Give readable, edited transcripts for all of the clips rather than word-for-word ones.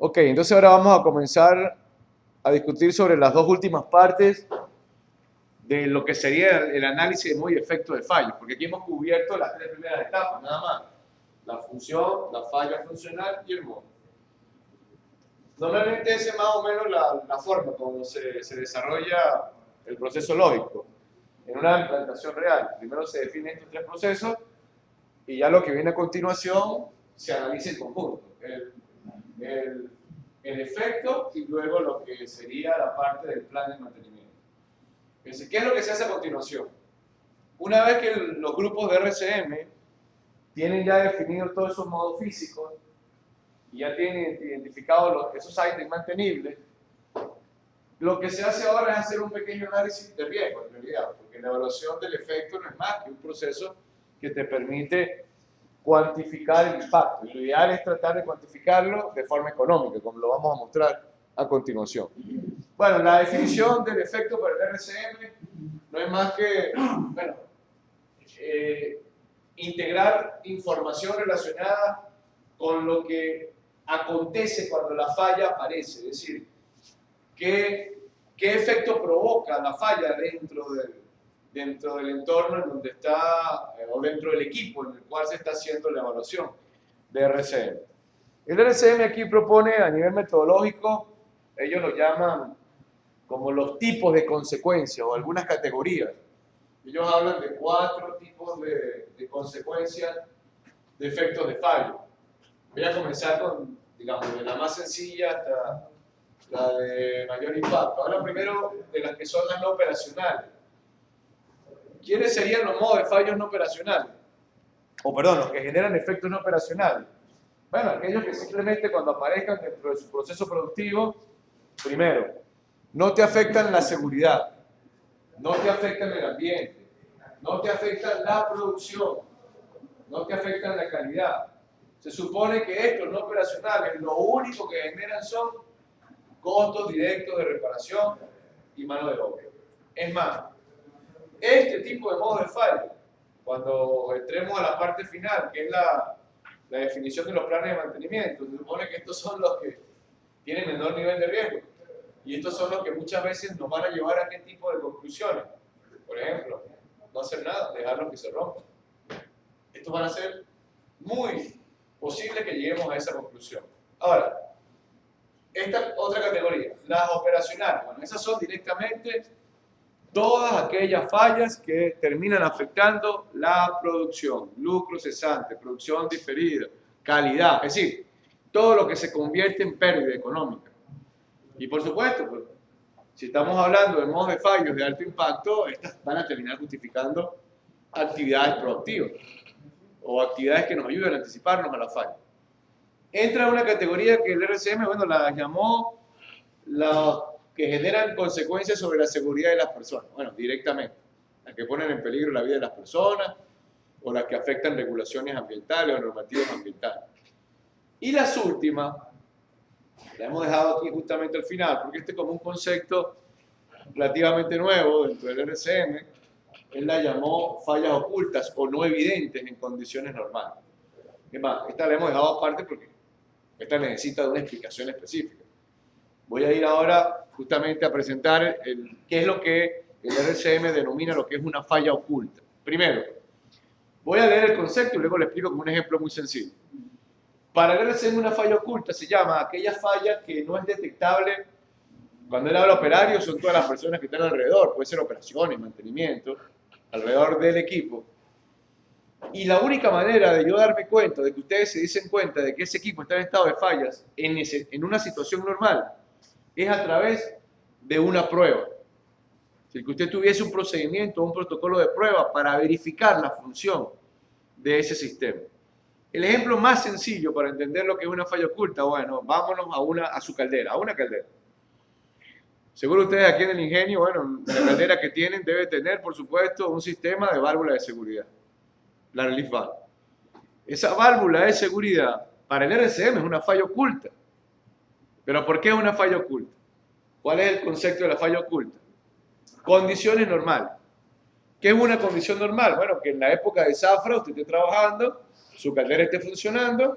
Ok, entonces ahora vamos a comenzar a discutir sobre las dos últimas partes de lo que sería el análisis de modo y efecto de fallos, porque aquí hemos cubierto las tres primeras etapas, nada más. La función, la falla funcional y el modo. Normalmente esa es más o menos la forma como se desarrolla el proceso lógico en una implantación real. Primero se definen estos tres procesos y ya lo que viene a continuación se analiza en conjunto. El efecto y luego lo que sería la parte del plan de mantenimiento. Entonces, ¿qué es lo que se hace a continuación? Una vez que los grupos de RCM tienen ya definidos todos esos modos físicos y ya tienen identificados esos ítems mantenibles, lo que se hace ahora es hacer un pequeño análisis de riesgo, en realidad, porque la evaluación del efecto no es más que un proceso que te permite cuantificar el impacto. Y lo ideal es tratar de cuantificarlo de forma económica, como lo vamos a mostrar a continuación. Bueno, la definición del efecto para el RCM no es más que, bueno, integrar información relacionada con lo que acontece cuando la falla aparece, es decir, qué efecto provoca la falla dentro del entorno en donde está, o dentro del equipo en el cual se está haciendo la evaluación de RCM. El RCM aquí propone a nivel metodológico, ellos lo llaman como los tipos de consecuencias o algunas categorías. Ellos hablan de 4 tipos de consecuencias de efectos de fallo. Voy a comenzar con, digamos, de la más sencilla hasta la de mayor impacto. Ahora primero de las que son las no operacionales. ¿Quiénes serían los modos de fallos no operacionales? O perdón, los que generan efectos no operacionales. Bueno, aquellos que simplemente cuando aparezcan dentro de su proceso productivo, primero, no te afectan la seguridad, no te afectan el ambiente, no te afectan la producción, no te afectan la calidad. Se supone que estos no operacionales lo único que generan son costos directos de reparación y mano de obra. Es más, este tipo de modos de fallo, cuando entremos a la parte final, que es la definición de los planes de mantenimiento, se supone que estos son los que tienen menor nivel de riesgo y estos son los que muchas veces nos van a llevar a qué tipo de conclusiones. Por ejemplo, no hacer nada, dejarlos que se rompan. Estos van a ser muy posible que lleguemos a esa conclusión. Ahora, esta otra categoría, las operacionales, bueno, esas son directamente todas aquellas fallas que terminan afectando la producción, lucro cesante, producción diferida, calidad, es decir, todo lo que se convierte en pérdida económica. Y por supuesto, pues, si estamos hablando de modos de fallos de alto impacto, estas van a terminar justificando actividades proactivas o actividades que nos ayuden a anticiparnos a la falla. Entra en una categoría que el RCM, bueno, la llamó las que generan consecuencias sobre la seguridad de las personas. Bueno, directamente. Las que ponen en peligro la vida de las personas o las que afectan regulaciones ambientales o normativas ambientales. Y las últimas, la hemos dejado aquí justamente al final, porque este es como un concepto relativamente nuevo dentro del RCM, él la llamó fallas ocultas o no evidentes en condiciones normales. Es más, esta la hemos dejado aparte porque esta necesita de una explicación específica. Voy a ir ahora justamente a presentar qué es lo que el RCM denomina lo que es una falla oculta. Primero, voy a leer el concepto y luego le explico con un ejemplo muy sencillo. Para el RCM una falla oculta se llama aquella falla que no es detectable cuando él habla operario, son todas las personas que están alrededor, puede ser operaciones, mantenimiento, alrededor del equipo. Y la única manera de yo darme cuenta, de que ustedes se dicen cuenta de que ese equipo está en estado de fallas en una situación normal, es a través de una prueba. Si que usted tuviese un procedimiento, un protocolo de prueba para verificar la función de ese sistema. El ejemplo más sencillo para entender lo que es una falla oculta, bueno, vámonos a su caldera, a una caldera. Seguro ustedes aquí en el ingenio, bueno, la caldera que tienen debe tener, por supuesto, un sistema de válvula de seguridad, la relief valve. Esa válvula de seguridad para el RCM es una falla oculta. ¿Pero por qué es una falla oculta? ¿Cuál es el concepto de la falla oculta? Condiciones normales. ¿Qué es una condición normal? Bueno, que en la época de zafra usted esté trabajando, su caldera esté funcionando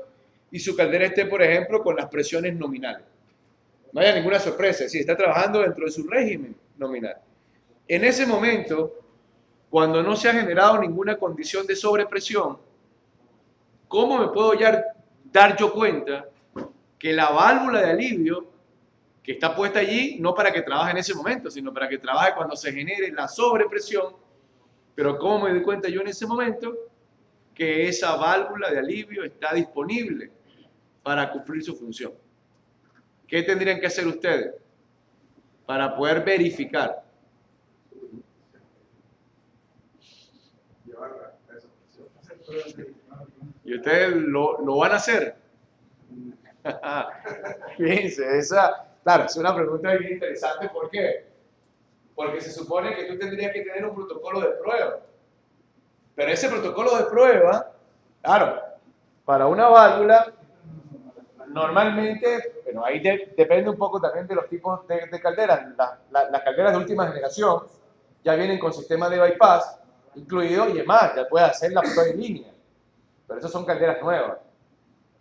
y su caldera esté, por ejemplo, con las presiones nominales. No haya ninguna sorpresa, es decir, está trabajando dentro de su régimen nominal. En ese momento, cuando no se ha generado ninguna condición de sobrepresión, ¿cómo me puedo ya dar yo cuenta que la válvula de alivio que está puesta allí, no para que trabaje en ese momento, sino para que trabaje cuando se genere la sobrepresión? Pero ¿cómo me doy cuenta yo en ese momento que esa válvula de alivio está disponible para cumplir su función? ¿Qué tendrían que hacer ustedes para poder verificar? ¿Y ustedes lo van a hacer? Fíjense, claro, es una pregunta bien interesante. ¿Por qué? Porque se supone que tú tendrías que tener un protocolo de prueba. Pero ese protocolo de prueba, claro, para una válvula, normalmente, bueno, ahí depende un poco también de los tipos de calderas. Las calderas de última generación ya vienen con sistema de bypass incluido, y además, ya puedes hacer la prueba en línea. Pero esas son calderas nuevas.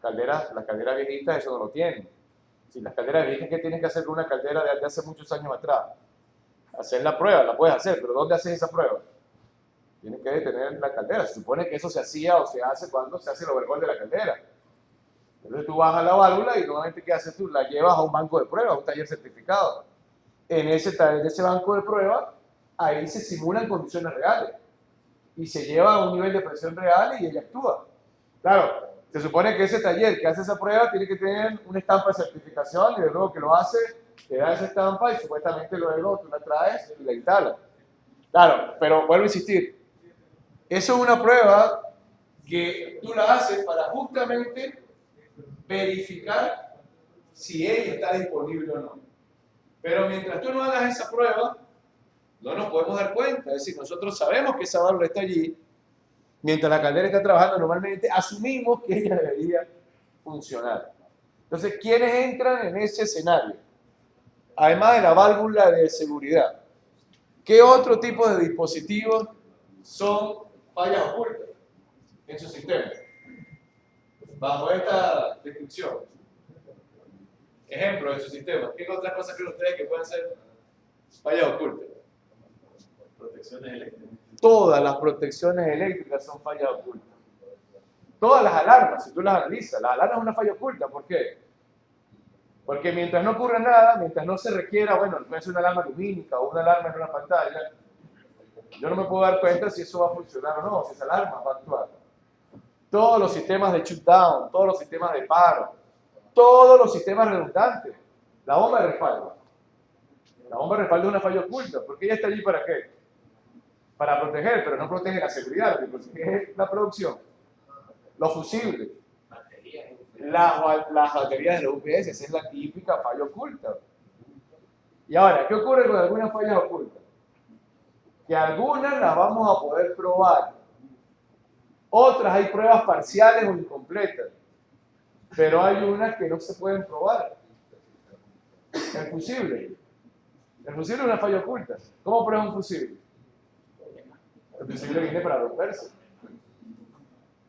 Las calderas viejitas, eso no lo tienen. Si las calderas viejitas, ¿qué tienes que hacer con una caldera de hace muchos años atrás? Hacer la prueba, la puedes hacer, pero ¿dónde haces esa prueba? Tienes que detener la caldera. Se supone que eso se hacía o se hace cuando se hace el overhaul de la caldera. Entonces tú bajas la válvula y normalmente ¿qué haces tú? La llevas a un banco de pruebas, a un taller certificado. En ese banco de pruebas, ahí se simulan condiciones reales y se lleva a un nivel de presión real y ella actúa. Claro, se supone que ese taller que hace esa prueba tiene que tener una estampa de certificación, y luego que lo hace, te da esa estampa y supuestamente luego tú la traes y la instalas. Claro, pero vuelvo a insistir, eso es una prueba que tú la haces para justamente verificar si ella está disponible o no. Pero mientras tú no hagas esa prueba, no nos podemos dar cuenta. Es decir, nosotros sabemos que esa válvula está allí. Mientras la caldera está trabajando normalmente, asumimos que ella debería funcionar. Entonces, ¿quiénes entran en ese escenario? Además de la válvula de seguridad, ¿qué otro tipo de dispositivos son fallas ocultas en su sistema? Bajo esta descripción. Ejemplo de su sistema. ¿Qué otras cosas creen ustedes que pueden ser fallas ocultas? Protecciones eléctricas. Todas las protecciones eléctricas son fallas ocultas. Todas las alarmas, si tú las analizas, la alarma es una falla oculta. ¿Por qué? Porque mientras no ocurra nada, mientras no se requiera, bueno, puede ser una alarma lumínica o una alarma en una pantalla, yo no me puedo dar cuenta si eso va a funcionar o no, si esa alarma va a actuar. Todos los sistemas de shutdown, todos los sistemas de paro, todos los sistemas redundantes, la bomba de respaldo. La bomba de respaldo es una falla oculta, porque ella está allí ¿para qué? Para proteger, pero no protege la seguridad, lo que protege es la producción. Los fusibles, las baterías de los UPS, esa es la típica falla oculta. Y ahora, ¿qué ocurre con algunas fallas ocultas? Que algunas las vamos a poder probar. Otras hay pruebas parciales o incompletas. Pero hay unas que no se pueden probar. El fusible. El fusible es una falla oculta. ¿Cómo pruebas un fusible? El fusible viene para romperse.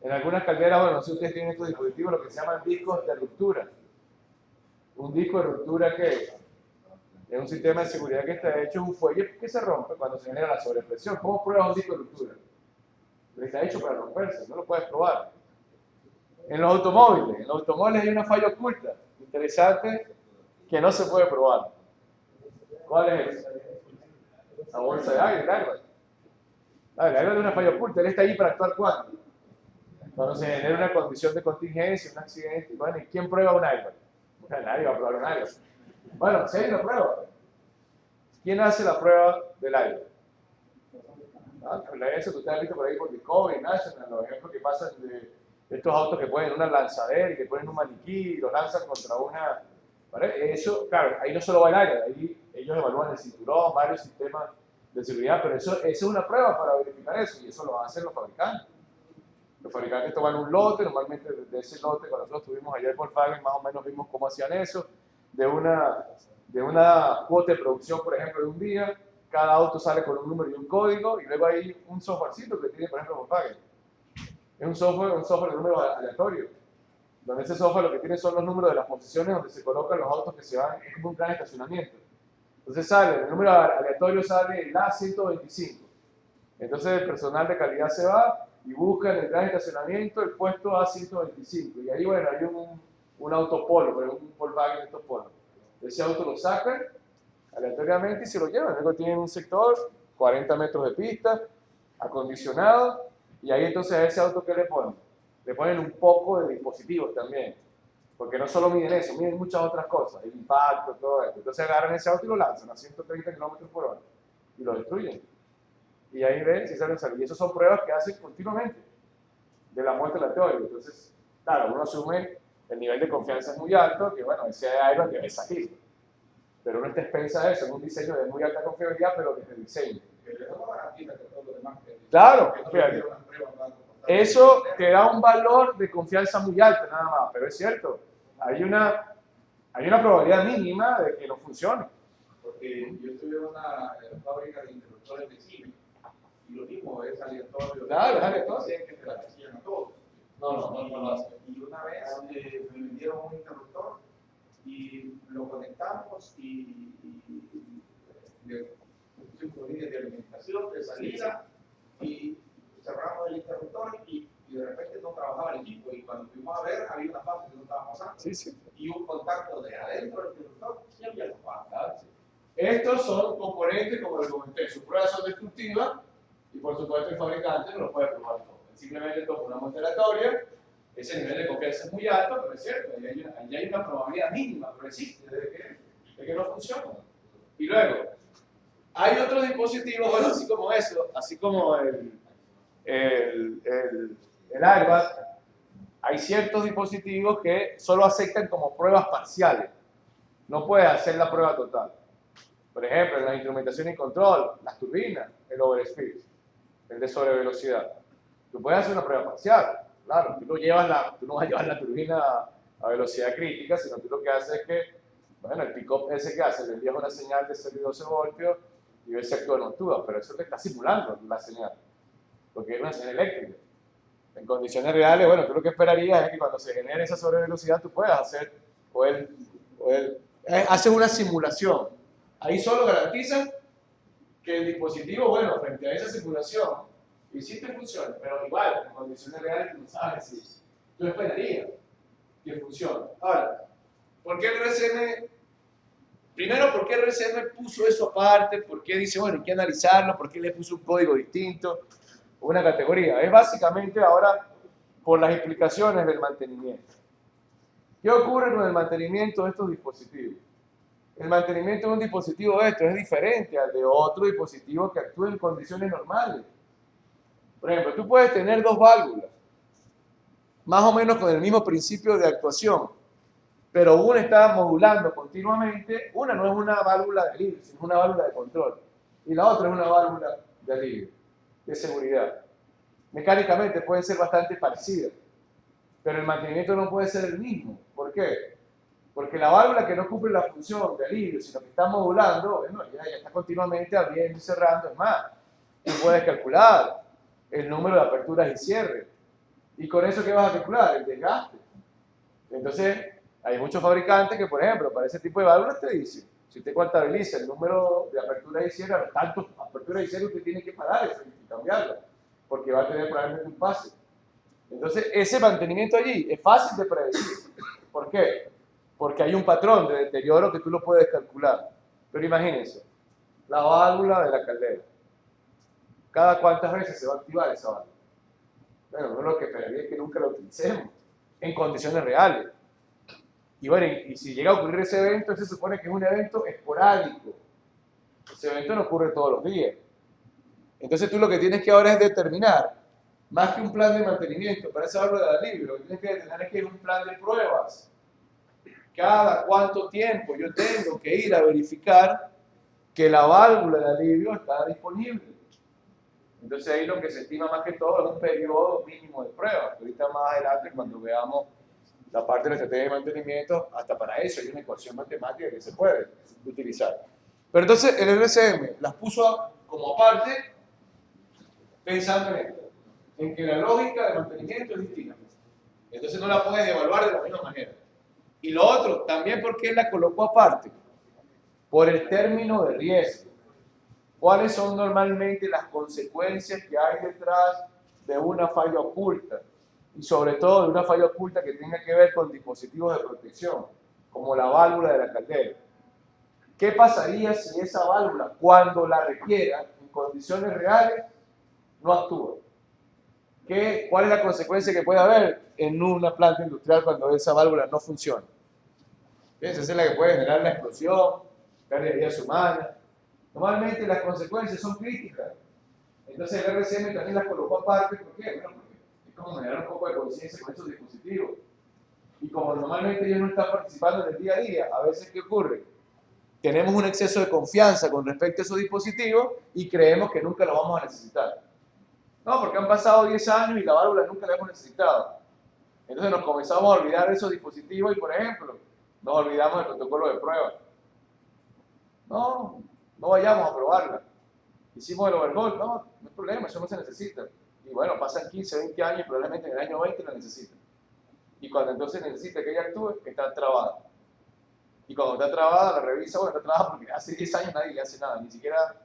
En algunas calderas, bueno, no sé si ustedes tienen estos dispositivos, lo que se llaman discos de ruptura. Un disco de ruptura que es un sistema de seguridad que está hecho en un fuelle que se rompe cuando se genera la sobrepresión. ¿Cómo pruebas un disco de ruptura? Está hecho para romperse, no lo puedes probar. En los automóviles hay una falla oculta, interesante, que no se puede probar. ¿Cuál es? La bolsa de aire, el airbag. El airbag es una falla oculta, él está ahí para actuar ¿cuándo? Cuando se genera una condición de contingencia, un accidente. Bueno, ¿y quién prueba un airbag? Nadie va a probar un airbag. Bueno, si hay una prueba. ¿Quién hace la prueba del airbag? Eso que ustedes han visto por ahí por Discovery, National, los ejemplos que pasan de estos autos que ponen una lanzadera y que ponen un maniquí y lo lanzan contra una... ¿vale? Eso, claro, ahí no solo va el airbag, ahí ellos evalúan el cinturón, varios sistemas de seguridad, pero eso es una prueba para verificar eso, y eso lo hacen los fabricantes. Los fabricantes toman un lote, normalmente de ese lote, cuando nosotros estuvimos ayer por Volkswagen, más o menos vimos cómo hacían eso, de una cuota de producción, por ejemplo, de un día, cada auto sale con un número y un código, y luego hay un softwarecito que tiene, por ejemplo, Volkswagen. Es un software de números aleatorios. donde ese software lo que tiene son los números de las posiciones donde se colocan los autos que se van, es como un plan de estacionamiento. Entonces sale, el número aleatorio sale el A125. Entonces el personal de calidad se va y busca en el plan de estacionamiento el puesto A125. Y ahí, bueno, hay un auto Polo, pero un Volkswagen de estos Polo. Ese auto lo sacan aleatoriamente y se lo llevan. Luego tienen un sector, 40 metros de pista, acondicionado, y ahí entonces a ese auto, ¿qué le ponen? Le ponen un poco de dispositivos también, porque no solo miden eso, miden muchas otras cosas, el impacto, todo esto. Entonces agarran ese auto y lo lanzan a 130 kilómetros por hora y lo destruyen. Y ahí ven si salen salir. Y esas son pruebas que hacen continuamente de la muerte aleatoria. Entonces, claro, uno asume el nivel de confianza es muy alto, que bueno, ese airbag debe salir. Pero uno está expensa a eso, es un diseño de muy alta confiabilidad, pero desde el diseño. Claro, fíjate. Eso te da un valor de confianza muy alto, nada más, pero es cierto, hay una probabilidad mínima de que no funcione. Porque yo estuve en una fábrica de interruptores de cine y lo mismo es aleatorio. Claro, es aleatorio. Dicen que te la hacían a todos. No lo hace. Y una vez me vendieron un interruptor y lo conectamos y le pusimos una línea de alimentación, de salida y cerramos el interruptor y de repente no trabajaba el equipo y cuando fuimos a ver había una fase que no estaba pasando. Sí, sí. Y un contacto de adentro del interruptor y había la fase. Estos son componentes, como les comenté, sus pruebas son destructivas y por supuesto el fabricante no lo puede probar todo. Simplemente toma una muestra aleatoria, ese nivel de confianza es muy alto, pero es cierto, ahí hay una probabilidad mínima, pero existe, de que no funcione. Y luego, hay otros dispositivos, bueno, así como eso, así como el airbag, hay ciertos dispositivos que solo aceptan como pruebas parciales, no puedes hacer la prueba total. Por ejemplo, en la instrumentación y control, las turbinas, el overspeed, el de sobrevelocidad. Tú puedes hacer una prueba parcial, claro, tú no vas a llevar la turbina a velocidad crítica, sino tú lo que haces es que, bueno, el pick-up ese que hace, le envías una señal de 0 y 12 voltios y ves si actúa o no actúa, pero eso te está simulando la señal, porque es una señal eléctrica. En condiciones reales, bueno, tú lo que esperarías es que cuando se genere esa sobrevelocidad tú puedas hacer, haces una simulación. Ahí solo garantizan que el dispositivo, bueno, frente a esa simulación, hiciste funcione, pero igual, en condiciones reales tú no sabes si tú esperarías que funcione. Ahora, ¿por qué el RCM? Primero, ¿por qué el RCM puso eso aparte? ¿Por qué dice, bueno, hay que analizarlo? ¿Por qué le puso un código distinto? Una categoría. Es básicamente ahora por las implicaciones del mantenimiento. ¿Qué ocurre con el mantenimiento de estos dispositivos? El mantenimiento de un dispositivo de estos es diferente al de otro dispositivo que actúa en condiciones normales. Por ejemplo, tú puedes tener dos válvulas, más o menos con el mismo principio de actuación, pero una está modulando continuamente, una no es una válvula de alivio, sino una válvula de control, y la otra es una válvula de alivio, de seguridad. Mecánicamente pueden ser bastante parecidas, pero el mantenimiento no puede ser el mismo. ¿Por qué? Porque la válvula que no cumple la función de alivio, sino que está modulando, bueno, ya está continuamente abriendo y cerrando. Es más, tú puedes calcular el número de aperturas y cierres. ¿Y con eso qué vas a calcular? El desgaste. Entonces, hay muchos fabricantes que, por ejemplo, para ese tipo de válvulas te dicen, si usted contabiliza el número de aperturas y cierres, tantas aperturas y cierres usted tiene que parar eso y cambiarlo, porque va a tener probablemente un pase. Entonces, ese mantenimiento allí es fácil de predecir. ¿Por qué? Porque hay un patrón de deterioro que tú lo puedes calcular. Pero imagínense, la válvula de la caldera. ¿Cada cuántas veces se va a activar esa válvula? Bueno, uno lo que esperaría es que nunca la utilicemos en condiciones reales. Y bueno, y si llega a ocurrir ese evento, se supone que es un evento esporádico. Ese evento no ocurre todos los días. Entonces tú lo que tienes que ahora es determinar, más que un plan de mantenimiento para esa válvula de alivio, lo que tienes que determinar es que hay un plan de pruebas. Cada cuánto tiempo yo tengo que ir a verificar que la válvula de alivio está disponible. Entonces ahí lo que se estima más que todo es un periodo mínimo de pruebas. Ahorita más adelante, cuando veamos la parte de la estrategia de mantenimiento, hasta para eso hay una ecuación matemática que se puede utilizar. Pero entonces el RCM las puso como aparte, pensando en esto, en que la lógica de mantenimiento es distinta. Entonces no la puedes evaluar de la misma manera. Y lo otro, también porque él la colocó aparte, por el término de riesgo. ¿Cuáles son normalmente las consecuencias que hay detrás de una falla oculta? Y sobre todo de una falla oculta que tenga que ver con dispositivos de protección, como la válvula de la caldera. ¿Qué pasaría si esa válvula, cuando la requiera, en condiciones reales, no actúa? ¿Cuál es la consecuencia que puede haber en una planta industrial cuando esa válvula no funciona? Esa es la que puede generar la explosión, pérdida de vidas humanas. Normalmente las consecuencias son críticas. Entonces el RCM también las colocó aparte. ¿Por qué? Bueno, porque es como generar un poco de conciencia con esos dispositivos. Y como normalmente ellos no están participando en el día a día, a veces ¿qué ocurre? Tenemos un exceso de confianza con respecto a esos dispositivos y creemos que nunca los vamos a necesitar. No, porque han pasado 10 años y la válvula nunca la hemos necesitado. Entonces nos comenzamos a olvidar de esos dispositivos y, por ejemplo, nos olvidamos del protocolo de prueba. No vayamos a probarla. Hicimos el overhaul, no hay problema, eso no se necesita. Y bueno, pasan 15, 20 años y probablemente en el año 20 la necesitan. Y cuando entonces necesita que ella actúe, está trabada. Y cuando está trabada, la revisa, bueno, está trabada porque hace 10 años nadie le hace nada, ni siquiera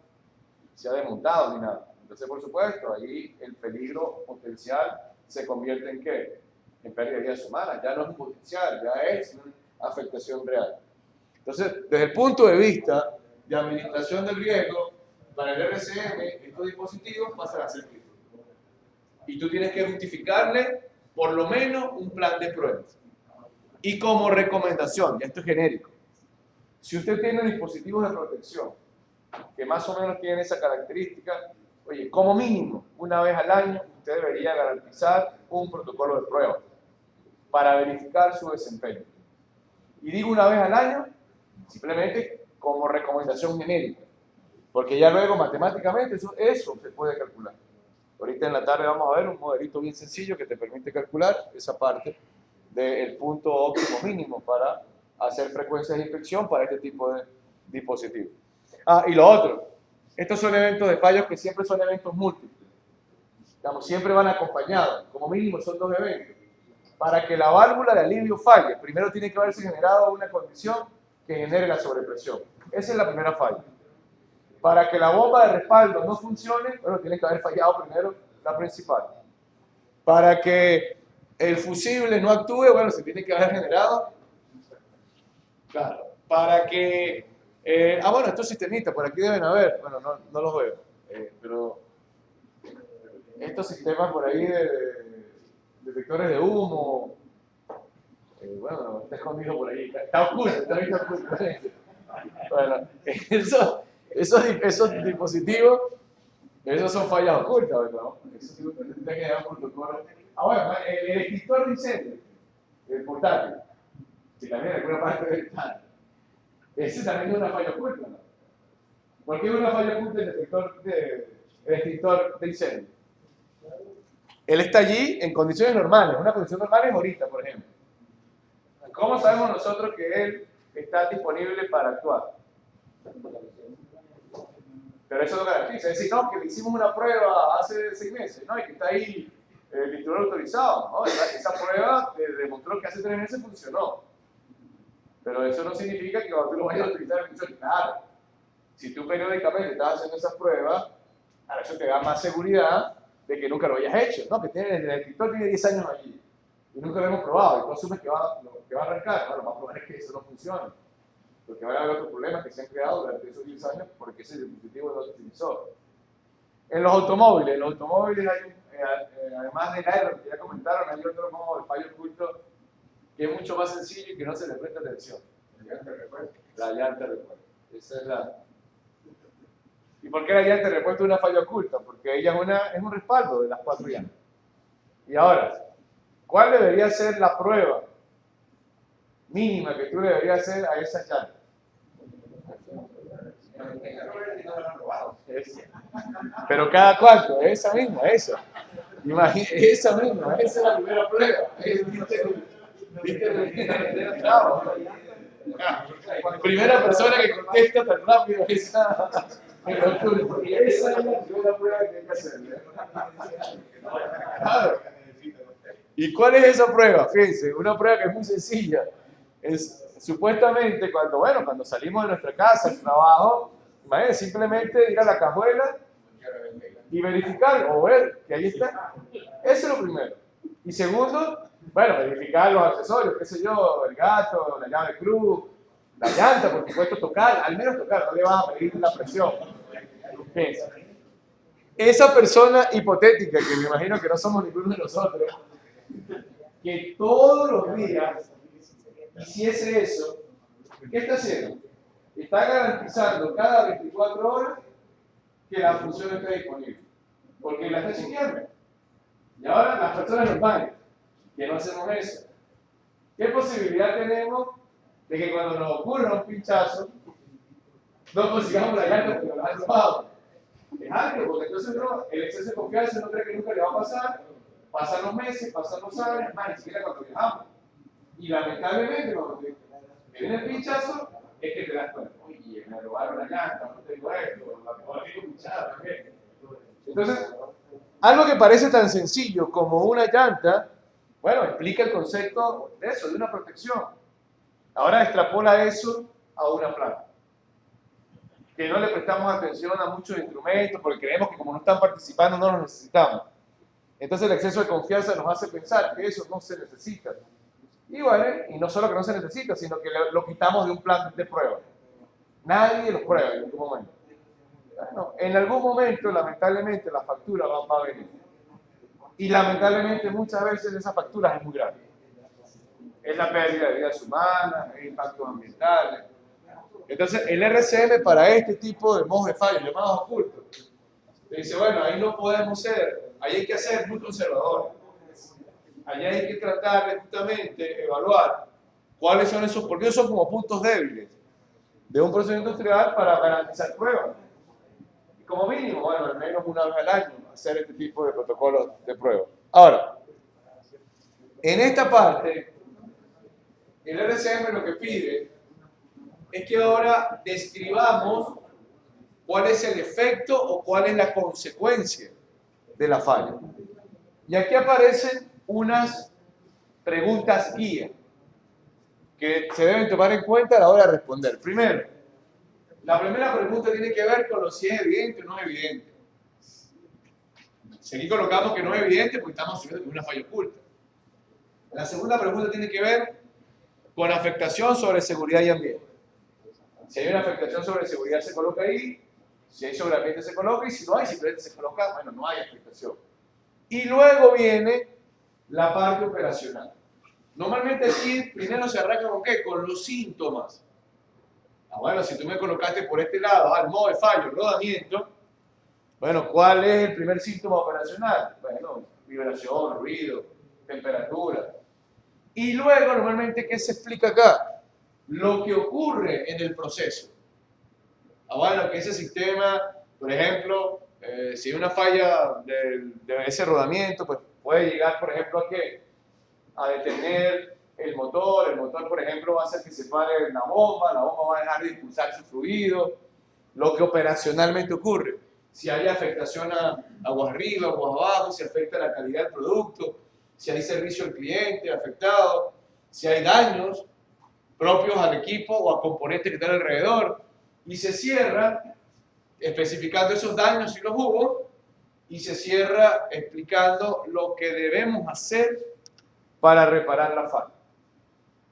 se ha desmontado ni nada. Entonces, por supuesto, ahí el peligro potencial se convierte en ¿qué? En pérdida de vidas humanas. Ya no es un potencial, ya es una afectación real. Entonces, desde el punto de vista de administración del riesgo, para el RCM, estos dispositivos pasan a ser críticos. Y tú tienes que justificarle por lo menos un plan de pruebas. Y como recomendación, ya esto es genérico, si usted tiene dispositivos de protección que más o menos tienen esa característica, oye, como mínimo, una vez al año, usted debería garantizar un protocolo de prueba para verificar su desempeño. Y digo una vez al año, simplemente como recomendación genérica, porque ya luego matemáticamente eso se puede calcular. Ahorita en la tarde vamos a ver un modelito bien sencillo que te permite calcular esa parte del punto óptimo mínimo para hacer frecuencias de inspección para este tipo de dispositivos. Y lo otro, estos son eventos de fallos que siempre son eventos múltiples. Digamos, siempre van acompañados, como mínimo son 2 eventos. Para que la válvula de alivio falle, primero tiene que haberse generado una condición que genere la sobrepresión. Esa es la primera falla. Para que la bomba de respaldo no funcione, bueno, tiene que haber fallado primero la principal. Para que el fusible no actúe, bueno, se tiene que haber generado. Claro. Para que... bueno, estos sistemitas, por aquí deben haber, bueno, no los veo, pero estos sistemas por ahí de detectores de humo, bueno, está escondido por ahí, está oculto, está bien oculto. Bueno, esos dispositivos, esos son fallas ocultas, ¿verdad? Eso sí tendría que llevar un protocolo. Bueno, el extintor de incendio, el portátil, si también en alguna parte del tal, ese también es una falla oculta, ¿no? ¿Por qué es una falla oculta el extintor de incendio? Él está allí en condiciones normales. Una condición normal es ahorita, por ejemplo. ¿Cómo sabemos nosotros que él está disponible para actuar? Pero eso no garantiza. Es decir, no, que le hicimos una prueba hace 6 meses, ¿no? Y que está ahí el distribuidor autorizado, ¿no? Esa prueba demostró que hace 3 meses funcionó. Pero eso no significa que cuando tú lo vayas a utilizar funcione. Claro. Si tú periódicamente estás haciendo esas pruebas, ahora eso te da más seguridad de que nunca lo hayas hecho, ¿no? Que el extintor tiene 10 años allí y nunca lo hemos probado y tú asumes que va a arrancar. Bueno, lo más probable es que eso no funcione, porque van a haber otros problemas que se han creado durante esos 10 años porque ese dispositivo no se utilizó. En los automóviles hay, además del aero que ya comentaron, hay otro modo de fallo oculto que es mucho más sencillo y que no se le presta atención. La llanta de repuesto. Esa es la... ¿Y por qué la llanta de repuesto es una falla oculta? Porque ella es un respaldo de las 4 llantas. Y ahora, ¿cuál debería ser la prueba mínima que tú deberías hacer a esas llantas? Pero cada cuánto, esa misma, esa. Esa misma, esa es la primera prueba. Primera persona que contesta tan rápido esa es la primera prueba que hay que hacer. Claro. ¿Y cuál es esa prueba? Fíjense, una prueba que es muy sencilla. Es supuestamente cuando salimos de nuestra casa, el trabajo, imagínense, simplemente ir a la cajuela y verificar o ver que ahí está. Eso es lo primero. Y segundo, bueno, verificar los accesorios, qué sé yo, el gato, la llave cruz, la llanta, por supuesto, tocar, al menos tocar, no le vas a medir la presión. Fíjense. Esa persona hipotética, que me imagino que no somos ninguno de nosotros, que todos los días hiciese eso, ¿qué está haciendo? Está garantizando cada 24 horas que la función esté disponible, porque la está chequeando. Y ahora las personas normales, que no hacemos eso, ¿qué posibilidad tenemos de que cuando nos ocurra un pinchazo, no consigamos la llanta porque nos han robado? Es algo, porque entonces el exceso de confianza no cree que nunca le va a pasar, pasan los meses, pasan los años, más ni siquiera cuando viajamos. Y lamentablemente, cuando te viene el pinchazo, es que te das cuenta, oye, me robaron la llanta, no tengo esto, la tengo pinchada también. Entonces, algo que parece tan sencillo como una llanta, bueno, explica el concepto de eso, de una protección. Ahora extrapola eso a una planta. Que no le prestamos atención a muchos instrumentos porque creemos que como no están participando no los necesitamos. Entonces el exceso de confianza nos hace pensar que eso no se necesita. Y bueno, y no solo que no se necesita, sino que lo quitamos de un plan de prueba. Nadie lo prueba en ningún momento. Bueno, en algún momento, lamentablemente, la factura va a venir. Y lamentablemente muchas veces esa factura es muy grande. Es la pérdida de vidas humanas, es impactos ambientales. Entonces, el RCM para este tipo de modos de fallos, llamados ocultos, dice, bueno, ahí no podemos ser, ahí hay que ser muy conservadores. Allí hay que tratar de justamente evaluar cuáles son esos, porque esos son como puntos débiles de un proceso industrial para garantizar pruebas. Y como mínimo, bueno, al menos una vez al año, hacer este tipo de protocolos de prueba. Ahora, en esta parte, el RCM lo que pide es que ahora describamos cuál es el efecto o cuál es la consecuencia de la falla. Y aquí aparecen unas preguntas guía que se deben tomar en cuenta a la hora de responder. Primero, la primera pregunta tiene que ver con si es evidente o no es evidente. Si aquí colocamos que no es evidente, porque estamos asumiendo que es una falla oculta. La segunda pregunta tiene que ver con afectación sobre seguridad y ambiente. Si hay una afectación sobre seguridad se coloca ahí, si hay sobre ambiente se coloca y si no hay simplemente se coloca, bueno, no hay afectación. Y luego viene la parte operacional. Normalmente aquí primero se arranca con ¿qué? Con los síntomas. Bueno, si tú me colocaste por este lado, el modo de fallo, rodamiento, bueno, ¿cuál es el primer síntoma operacional? Bueno, vibración, ruido, temperatura. Y luego, normalmente, ¿qué se explica acá? Lo que ocurre en el proceso. Bueno, que ese sistema, por ejemplo, si hay una falla de ese rodamiento, pues puede llegar, por ejemplo, ¿a qué? A detener el motor, por ejemplo, va a hacer que se pare la bomba va a dejar de impulsar su fluido, lo que operacionalmente ocurre. Si hay afectación a aguas arriba, aguas abajo, si afecta la calidad del producto, si hay servicio al cliente afectado, si hay daños propios al equipo o a componentes que están alrededor, y se cierra especificando esos daños si los hubo, y se cierra explicando lo que debemos hacer para reparar la falla.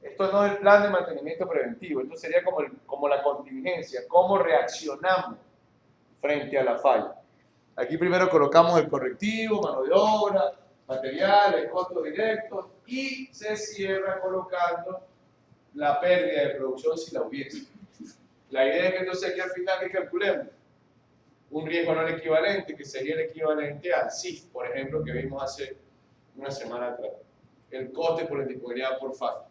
Esto no es el plan de mantenimiento preventivo, esto sería como la contingencia, cómo reaccionamos frente a la falla. Aquí primero colocamos el correctivo, mano de obra, materiales, costos directos, y se cierra colocando la pérdida de producción si la hubiese. La idea es que entonces aquí al final que calculemos un riesgo anual equivalente, que sería el equivalente al CIF, por ejemplo, que vimos hace una semana atrás. El coste por indisponibilidad por falla.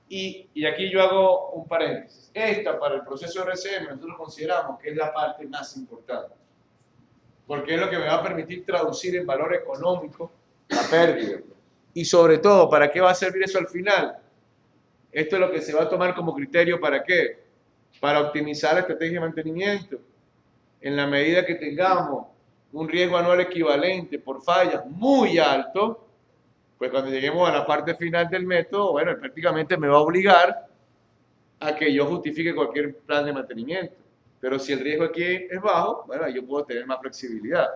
Y aquí yo hago un paréntesis. Esta, para el proceso de RCM, nosotros consideramos que es la parte más importante. Porque es lo que me va a permitir traducir en valor económico la pérdida. Y sobre todo, ¿para qué va a servir eso al final? Esto es lo que se va a tomar como criterio ¿para qué? Para optimizar la estrategia de mantenimiento. En la medida que tengamos un riesgo anual equivalente por fallas muy alto, Pues cuando lleguemos a la parte final del método, bueno, él prácticamente me va a obligar a que yo justifique cualquier plan de mantenimiento. Pero si el riesgo aquí es bajo, bueno, yo puedo tener más flexibilidad.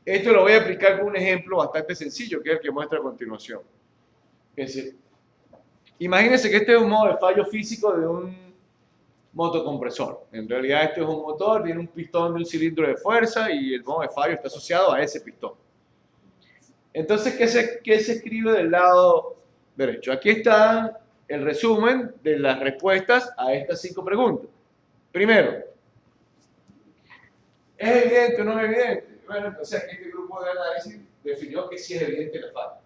Esto lo voy a explicar con un ejemplo bastante sencillo, que es el que muestra a continuación. Fíjense, imagínense que este es un modo de fallo físico de un motocompresor. En realidad este es un motor, tiene un pistón de un cilindro de fuerza y el modo de fallo está asociado a ese pistón. Entonces, ¿qué se escribe del lado derecho? Aquí está el resumen de las respuestas a estas 5 preguntas. Primero, ¿es evidente o no es evidente? Bueno, entonces aquí este grupo de análisis definió que sí es evidente la falla.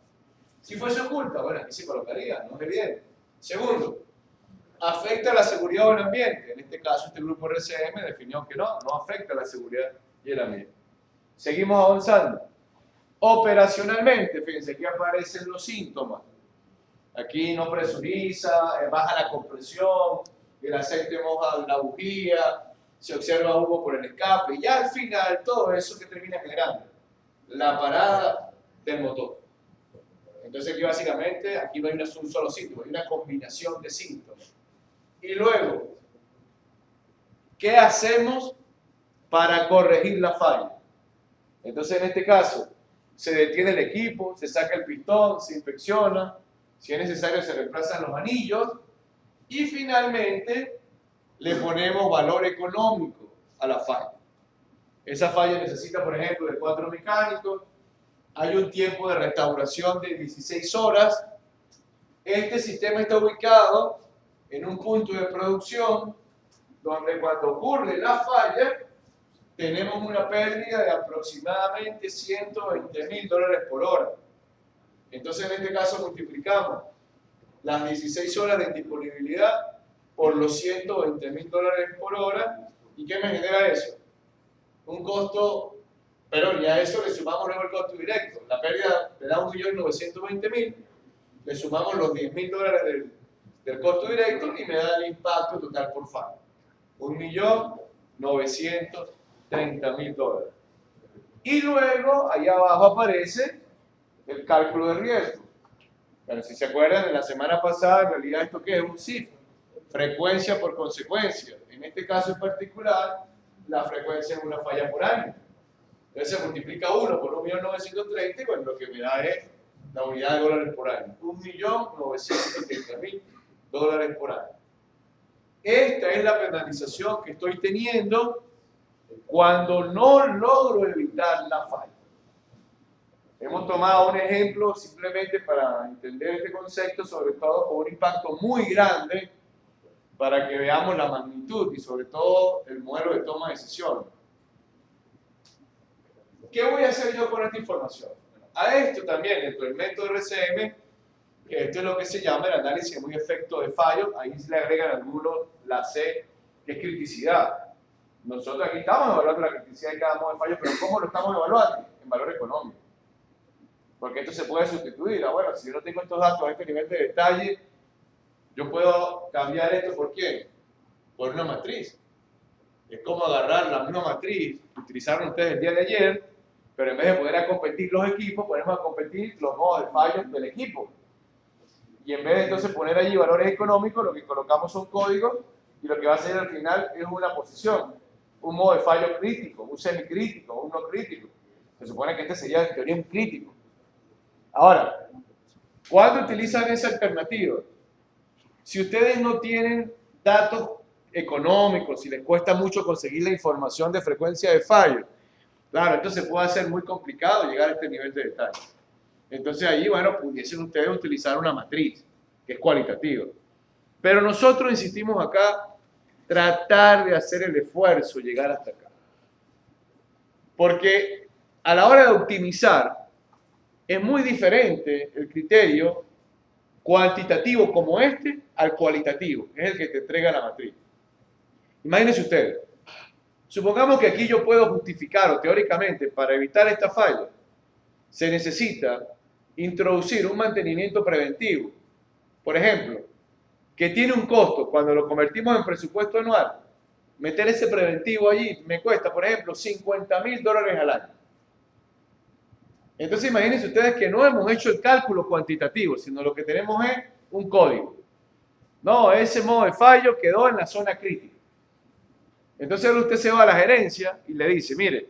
Si fuese oculta, bueno, aquí se colocaría, no es evidente. Segundo, ¿afecta la seguridad del ambiente? En este caso, este grupo RCM definió que no afecta la seguridad y el ambiente. Seguimos avanzando. Operacionalmente, fíjense, aquí aparecen los síntomas. Aquí no presuriza, baja la compresión, el aceite moja la bujía, se observa humo por el escape, y ya al final todo eso que termina generando la parada del motor. Entonces aquí básicamente, aquí no hay un solo síntoma, hay una combinación de síntomas. Y luego, ¿qué hacemos para corregir la falla? Entonces en este caso, se detiene el equipo, se saca el pistón, se inspecciona, si es necesario se reemplazan los anillos y finalmente le ponemos valor económico a la falla. Esa falla necesita, por ejemplo, de 4 mecánicos, hay un tiempo de restauración de 16 horas. Este sistema está ubicado en un punto de producción donde cuando ocurre la falla tenemos una pérdida de aproximadamente $120.000 por hora. Entonces en este caso multiplicamos las 16 horas de disponibilidad por los $120.000 por hora. ¿Y qué me genera eso? Un costo, pero ya a eso le sumamos luego el costo directo. La pérdida me da 1.920.000, le sumamos los $10.000 del costo directo y me da el impacto total por falla. 1.930.000 dólares. Y luego, ahí abajo aparece el cálculo de riesgo. Pero si se acuerdan, en la semana pasada, en realidad esto ¿qué es? Un CIF, frecuencia por consecuencia. En este caso en particular, la frecuencia es una falla por año. Entonces se multiplica 1 por 1.930 y bueno, lo que me da es la unidad de dólares por año. 1.930.000 dólares por año. Esta es la penalización que estoy teniendo cuando no logro evitar la falla. Hemos tomado un ejemplo simplemente para entender este concepto, sobre todo con un impacto muy grande para que veamos la magnitud y sobre todo el modelo de toma de decisiones. ¿Qué voy a hacer yo con esta información? A esto también, dentro del método RCM, que esto es lo que se llama el análisis de muy efecto de fallo, ahí se le agregan algunos la C, que es criticidad. Nosotros aquí estamos evaluando la criticidad de cada modo de fallo, pero ¿cómo lo estamos evaluando? En valor económico. Porque esto se puede sustituir. Bueno, si yo no tengo estos datos a este nivel de detalle, yo puedo cambiar esto ¿por qué? Por una matriz. Es como agarrar la misma matriz que utilizaron ustedes el día de ayer, pero en vez de poner a competir los equipos, ponemos a competir los modos de fallo del equipo. Y en vez de entonces poner allí valores económicos, lo que colocamos son códigos y lo que va a hacer al final es una posición. Un modo de fallo crítico, un semicrítico, un no crítico. Se supone que este sería en teoría un crítico. Ahora, ¿cuándo utilizan esa alternativa? Si ustedes no tienen datos económicos, si les cuesta mucho conseguir la información de frecuencia de fallo, claro, entonces puede ser muy complicado llegar a este nivel de detalle. Entonces allí, bueno, pudiesen ustedes utilizar una matriz, que es cualitativa. Pero nosotros insistimos acá, tratar de hacer el esfuerzo, llegar hasta acá. Porque a la hora de optimizar, es muy diferente el criterio cuantitativo como este al cualitativo, que es el que te entrega la matriz. Imagínense ustedes, supongamos que aquí yo puedo justificar, o teóricamente, para evitar esta falla, se necesita introducir un mantenimiento preventivo. Por ejemplo, que tiene un costo, cuando lo convertimos en presupuesto anual, meter ese preventivo allí me cuesta, por ejemplo, $50.000 al año. Entonces imagínense ustedes que no hemos hecho el cálculo cuantitativo, sino lo que tenemos es un código. No, ese modo de fallo quedó en la zona crítica. Entonces usted se va a la gerencia y le dice, mire,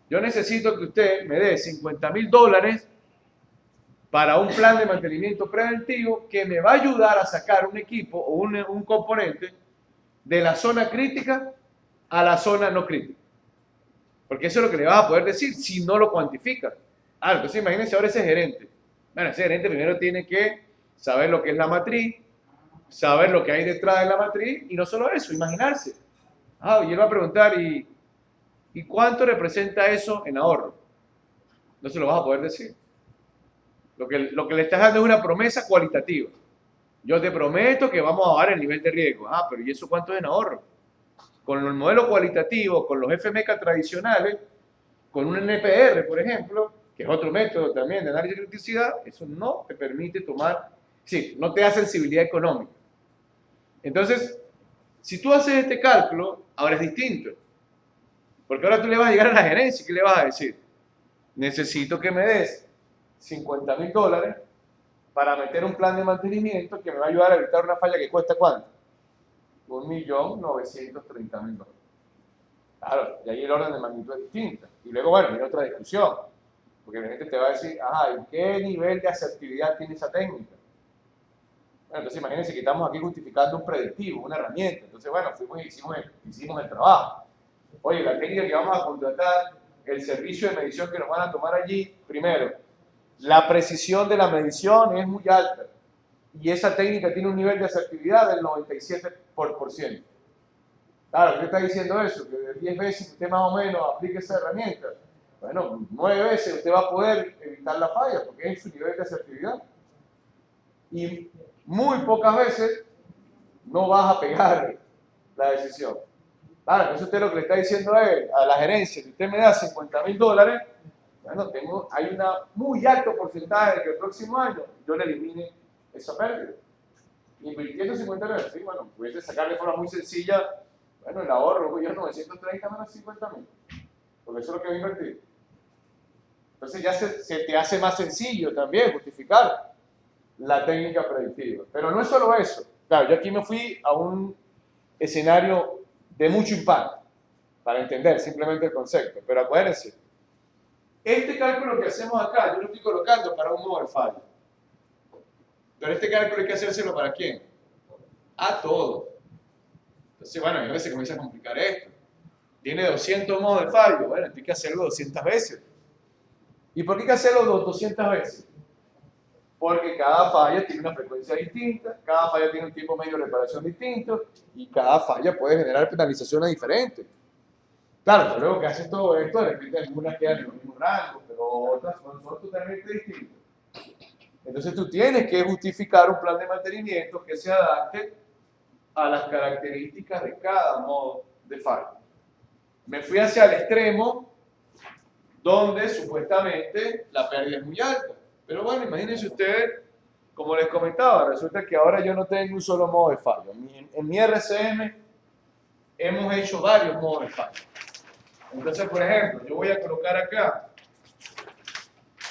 yo necesito que usted me dé $50,000 para un plan de mantenimiento preventivo que me va a ayudar a sacar un equipo o un componente de la zona crítica a la zona no crítica. Porque eso es lo que le vas a poder decir si no lo cuantifica. Entonces imagínense ahora ese gerente. Bueno, ese gerente primero tiene que saber lo que es la matriz, saber lo que hay detrás de la matriz y no solo eso, imaginarse. Y él va a preguntar, ¿y cuánto representa eso en ahorro? No se lo vas a poder decir. Lo que le estás dando es una promesa cualitativa. Yo te prometo que vamos a bajar el nivel de riesgo. Pero ¿y eso cuánto es en ahorro? Con el modelo cualitativo, con los FMK tradicionales, con un NPR, por ejemplo, que es otro método también de análisis de criticidad, eso no te permite tomar, sí, no te da sensibilidad económica. Entonces, si tú haces este cálculo, ahora es distinto. Porque ahora tú le vas a llegar a la gerencia y ¿qué le vas a decir? Necesito que me des $50,000 para meter un plan de mantenimiento que me va a ayudar a evitar una falla que cuesta ¿cuánto? $1,930,000. Claro, y ahí el orden de magnitud es distinto. Y luego, bueno, viene otra discusión. Porque la gente te va a decir, ¿en qué nivel de asertividad tiene esa técnica? Bueno, entonces imagínense que estamos aquí justificando un predictivo, una herramienta. Entonces, bueno, hicimos el trabajo. Oye, la técnica que vamos a contratar, el servicio de medición que nos van a tomar allí, primero, la precisión de la medición es muy alta. Y esa técnica tiene un nivel de asertividad del 97%. Claro, ¿qué está diciendo eso? Que de 10 veces usted más o menos aplique esa herramienta. Bueno, 9 veces usted va a poder evitar la falla porque es su nivel de asertividad. Y muy pocas veces no vas a pegar la decisión. Claro, entonces usted lo que le está diciendo es a la gerencia, si usted me da $50,000, bueno, hay un muy alto porcentaje de que el próximo año yo le elimine esa pérdida. Invirtiendo $50,000, sí, bueno, pudiese sacar de forma muy sencilla, bueno, el ahorro, yo 930 menos 50,000, porque eso es lo que voy a invertir. Entonces ya se te hace más sencillo también justificar la técnica predictiva. Pero no es solo eso. Claro, yo aquí me fui a un escenario de mucho impacto para entender simplemente el concepto. Pero acuérdense, este cálculo que hacemos acá, yo lo estoy colocando para un modo de fallo. Pero este cálculo hay que hacérselo ¿para quién? A todos. Entonces, bueno, a veces se comienza a complicar esto. Tiene 200 modos de fallo. Bueno, hay que hacerlo 200 veces. ¿Y por qué hay que hacerlo 200 veces? Porque cada falla tiene una frecuencia distinta, cada falla tiene un tiempo medio de reparación distinto y cada falla puede generar penalizaciones diferentes. Claro, luego que haces todo esto, de repente algunas quedan en los mismos rangos, pero otras son totalmente distintas. Entonces tú tienes que justificar un plan de mantenimiento que se adapte a las características de cada modo de falla. Me fui hacia el extremo donde supuestamente la pérdida es muy alta. Pero bueno, imagínense ustedes, como les comentaba, resulta que ahora yo no tengo un solo modo de fallo. En mi RCM hemos hecho varios modos de fallo. Entonces, por ejemplo, yo voy a colocar acá,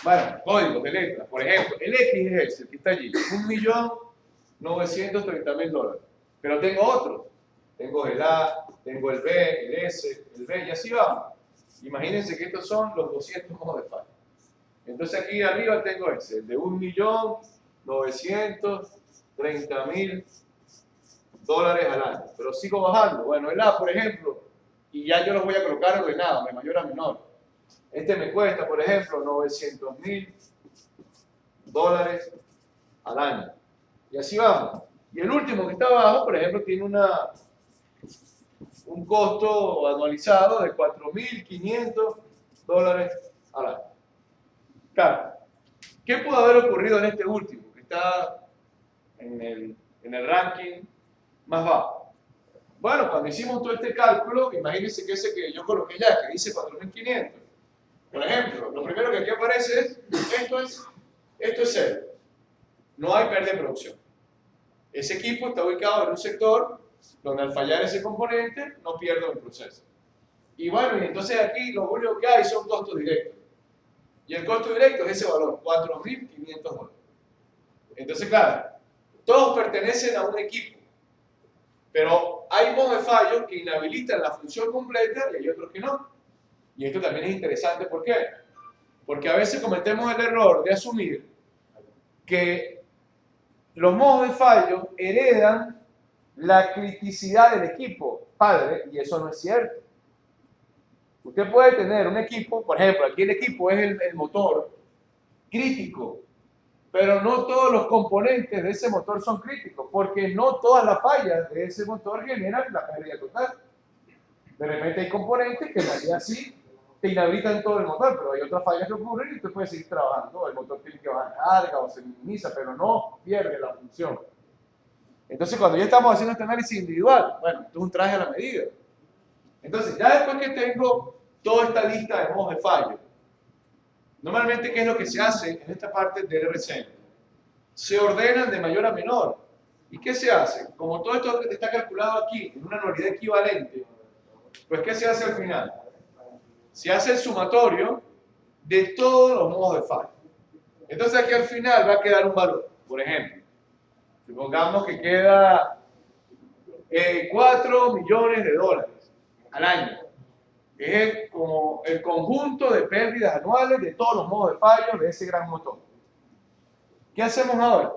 bueno, códigos de letras. Por ejemplo, el X es ese, que está allí, $1,930,000. Pero tengo otros. Tengo el A, tengo el B, el S, el B, y así vamos. Imagínense que estos son los 200 modos de fallo. Entonces aquí arriba tengo ese, el de $1,930,000 al año. Pero sigo bajando. Bueno, el A, por ejemplo, y ya yo los voy a colocar ordenados, de mayor a menor. Este me cuesta, por ejemplo, $900,000 al año. Y así vamos. Y el último que está abajo, por ejemplo, tiene un costo anualizado de $4,500 al año. Claro, ¿qué pudo haber ocurrido en este último, que está en el ranking más bajo? Bueno, cuando hicimos todo este cálculo, imagínense que ese que yo coloqué ya, que dice 4.500. Por ejemplo, lo primero que aquí aparece es, esto es cero. No hay pérdida de producción. Ese equipo está ubicado en un sector donde al fallar ese componente no pierdo el proceso. Y bueno, y entonces aquí lo único que hay son costos directos. Y el costo directo es ese valor, $4.500. Entonces, claro, todos pertenecen a un equipo, pero hay modos de fallo que inhabilitan la función completa y hay otros que no. Y esto también es interesante, ¿por qué? Porque a veces cometemos el error de asumir que los modos de fallo heredan la criticidad del equipo padre, y eso no es cierto. Usted puede tener un equipo, por ejemplo, aquí el equipo es el motor crítico, pero no todos los componentes de ese motor son críticos, porque no todas las fallas de ese motor generan la pérdida total. De repente hay componentes que en realidad sí te inhabilitan todo el motor, pero hay otras fallas que ocurren y usted puede seguir trabajando. El motor tiene que bajar carga o se minimiza, pero no pierde la función. Entonces, cuando ya estamos haciendo este análisis individual, bueno, esto es un traje a la medida. Entonces, ya después que tengo toda esta lista de modos de fallo, normalmente, ¿qué es lo que se hace en esta parte del RCM? Se ordenan de mayor a menor. ¿Y qué se hace? Como todo esto está calculado aquí en una anualidad equivalente, pues ¿qué se hace al final? Se hace el sumatorio de todos los modos de fallo. Entonces aquí al final va a quedar un valor. Por ejemplo, supongamos que queda $4 millones al año. Es como el conjunto de pérdidas anuales de todos los modos de fallo de ese gran motor. ¿Qué hacemos ahora?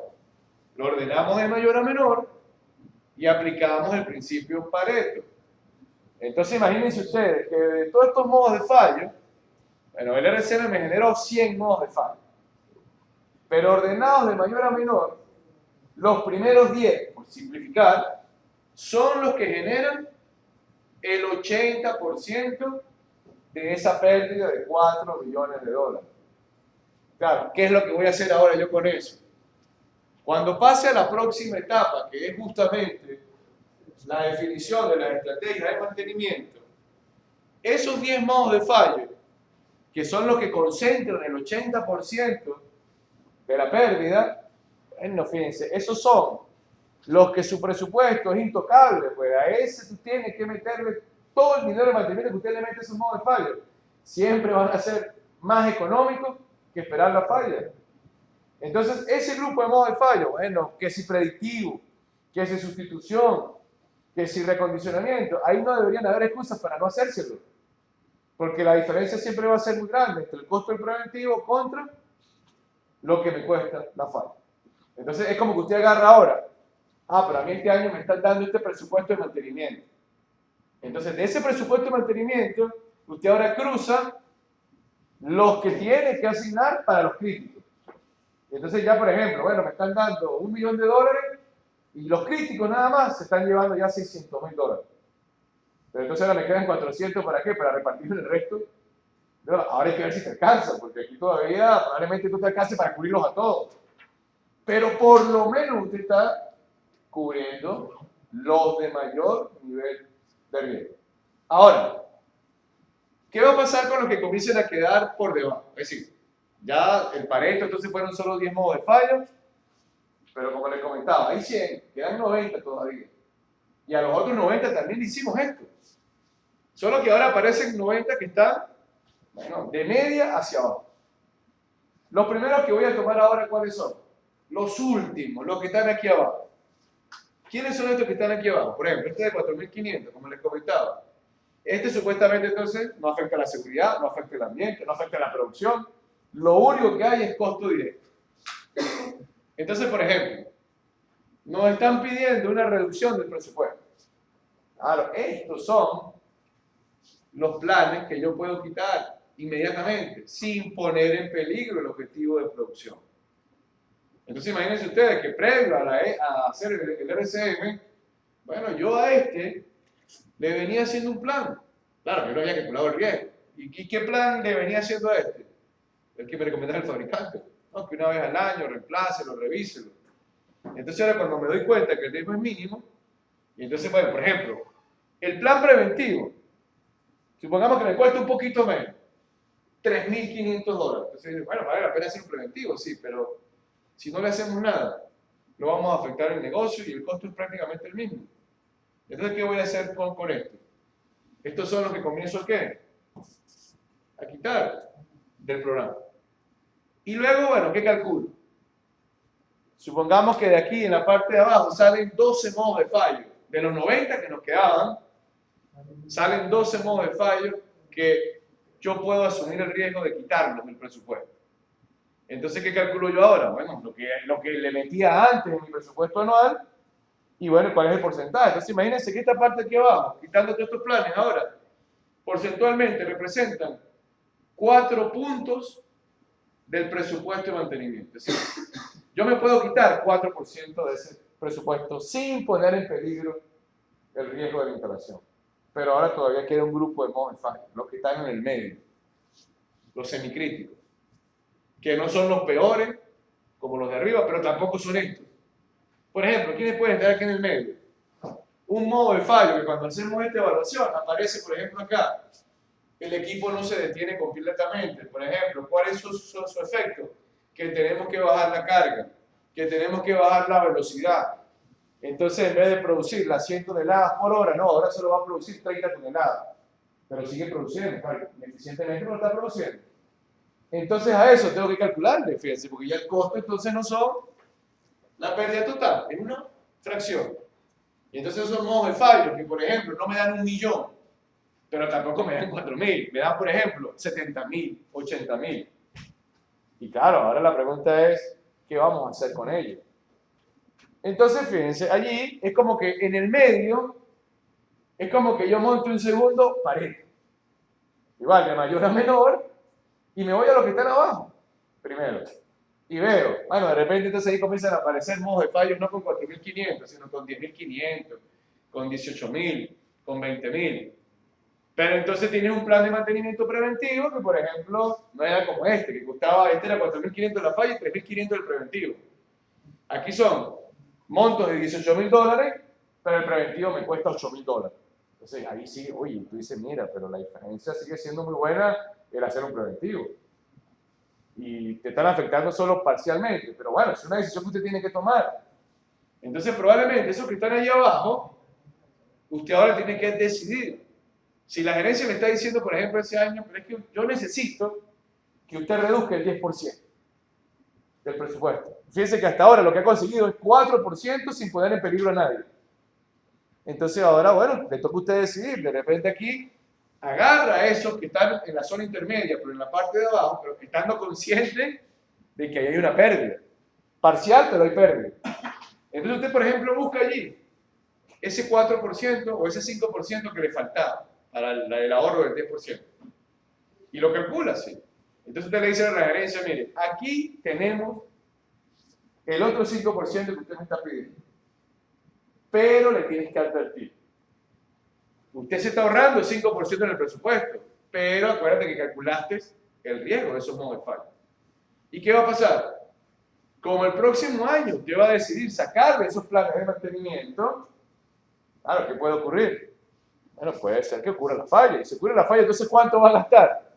Lo ordenamos de mayor a menor y aplicamos el principio Pareto. Entonces imagínense ustedes que de todos estos modos de fallo, bueno, el RCM me generó 100 modos de fallo. Pero ordenados de mayor a menor, los primeros 10, por simplificar, son los que generan el 80% de esa pérdida de $4 millones. Claro, ¿qué es lo que voy a hacer ahora yo con eso? Cuando pase a la próxima etapa, que es justamente la definición de las estrategias de mantenimiento, esos 10 modos de fallo, que son los que concentran el 80% de la pérdida, bueno, fíjense, esos son los que su presupuesto es intocable, pues a ese tú tienes que meterle todo el dinero de mantenimiento que usted le mete a esos modos de fallo. Siempre van a ser más económicos que esperar la falla. Entonces, ese grupo de modos de fallo, bueno, que si predictivo, que si sustitución, que si recondicionamiento, ahí no deberían haber excusas para no hacérselo. Porque la diferencia siempre va a ser muy grande entre el costo del preventivo contra lo que me cuesta la falla. Entonces, es como que usted agarra ahora, pero a mí este año me están dando este presupuesto de mantenimiento. Entonces, de ese presupuesto de mantenimiento, usted ahora cruza los que tiene que asignar para los críticos. Entonces ya, por ejemplo, bueno, me están dando $1 millón y los críticos nada más se están llevando ya $600.000. Pero entonces ahora me quedan 400, ¿para qué? Para repartir el resto. Pero ahora hay que ver si te alcanza, porque aquí todavía probablemente tú te alcances para cubrirlos a todos. Pero por lo menos usted está cubriendo los de mayor nivel de riesgo. Ahora, ¿qué va a pasar con los que comiencen a quedar por debajo? Es decir, ya el Pareto, entonces fueron solo 10 modos de fallo, pero como les comentaba, hay 100, quedan 90 todavía. Y a los otros 90 también hicimos esto. Solo que ahora aparecen 90 que están, bueno, de media hacia abajo. Los primeros que voy a tomar ahora, ¿cuáles son? Los últimos, los que están aquí abajo. ¿Quiénes son estos que están aquí abajo? Por ejemplo, este de 4.500, como les comentaba. Este supuestamente entonces no afecta a la seguridad, no afecta al ambiente, no afecta a la producción. Lo único que hay es costo directo. Entonces, por ejemplo, nos están pidiendo una reducción del presupuesto. Claro, estos son los planes que yo puedo quitar inmediatamente, sin poner en peligro el objetivo de producción. Entonces, imagínense ustedes que previo a hacer el RCM, bueno, yo a este le venía haciendo un plan. Claro, yo no había calculado el riesgo. ¿Y qué plan le venía haciendo a este? El que me recomendaba el fabricante. ¿No? Que una vez al año reemplácelo, revíselo. Entonces ahora cuando me doy cuenta que el riesgo es mínimo, y entonces, bueno, por ejemplo, el plan preventivo, supongamos que me cuesta un poquito menos, $3.500. Entonces, bueno, vale la pena hacer un preventivo, sí, pero si no le hacemos nada, lo vamos a afectar el negocio y el costo es prácticamente el mismo. Entonces, ¿qué voy a hacer con esto? Estos son los que comienzo a ¿qué? A quitar del programa. Y luego, bueno, ¿qué calculo? Supongamos que de aquí en la parte de abajo salen 12 modos de fallo. De los 90 que nos quedaban, salen 12 modos de fallo que yo puedo asumir el riesgo de quitarlos del presupuesto. Entonces, ¿qué calculo yo ahora? Bueno, lo que le metía antes en mi presupuesto anual y bueno, ¿cuál es el porcentaje? Entonces, imagínense que esta parte aquí abajo, quitando todos estos planes ahora, porcentualmente representan 4 puntos del presupuesto de mantenimiento. Es decir, yo me puedo quitar 4% de ese presupuesto sin poner en peligro el riesgo de la instalación. Pero ahora todavía queda un grupo de modos de fallo, los que están en el medio, los semicríticos, que no son los peores, como los de arriba, pero tampoco son estos. Por ejemplo, ¿quiénes pueden estar aquí en el medio? Un modo de fallo que cuando hacemos esta evaluación aparece, por ejemplo, acá. El equipo no se detiene completamente. Por ejemplo, ¿cuál es su efecto? Que tenemos que bajar la carga, que tenemos que bajar la velocidad. Entonces, en vez de producir las 100 toneladas por hora, no, ahora solo va a producir 30 toneladas. Pero sigue produciendo, claro, ineficientemente no está produciendo. Entonces, a eso tengo que calcularle, fíjense, porque ya el costo entonces no son la pérdida total, es una fracción. Y entonces esos modos de fallo que, por ejemplo, no me dan 1 millón, pero tampoco me dan 4.000, me dan, por ejemplo, 70.000, 80.000. Y claro, ahora la pregunta es, ¿qué vamos a hacer con ello? Entonces, fíjense, allí es como que en el medio, es como que yo monto un segundo pared. Igual, de mayor a menor, y me voy a lo que están abajo, primero. Y veo, bueno, de repente entonces ahí comienzan a aparecer modos de fallos no con 4.500, sino con 10.500, con 18.000, con 20.000. Pero entonces tienes un plan de mantenimiento preventivo que, por ejemplo, no era como este, que costaba, este era 4.500 la falla y 3.500 el preventivo. Aquí son montos de $18.000, pero el preventivo me cuesta $8.000. Entonces ahí sí, oye, tú dices, mira, pero la diferencia sigue siendo muy buena el hacer un preventivo. Y te están afectando solo parcialmente, pero bueno, es una decisión que usted tiene que tomar. Entonces probablemente esos que están ahí abajo, usted ahora tiene que decidir. Si la gerencia le está diciendo, por ejemplo, ese año, pero es que yo necesito que usted reduzca el 10% del presupuesto. Fíjense que hasta ahora lo que ha conseguido es 4% sin poner en peligro a nadie. Entonces ahora, bueno, le toca a usted decidir. De repente aquí agarra a esos que están en la zona intermedia, pero en la parte de abajo, pero estando consciente de que ahí hay una pérdida. Parcial, pero hay pérdida. Entonces usted, por ejemplo, busca allí ese 4% o ese 5% que le faltaba para el ahorro del 10%. Y lo calcula así. Entonces usted le dice a la gerencia, mire, aquí tenemos el otro 5% que usted me está pidiendo. Pero le tienes que advertir. Usted se está ahorrando el 5% en el presupuesto, pero acuérdate que calculaste el riesgo de esos modos de fallo. ¿Y qué va a pasar? Como el próximo año usted va a decidir sacar de esos planes de mantenimiento, claro, ¿qué puede ocurrir? Bueno, puede ser que ocurra la falla. Y si ocurre la falla, entonces ¿cuánto va a gastar?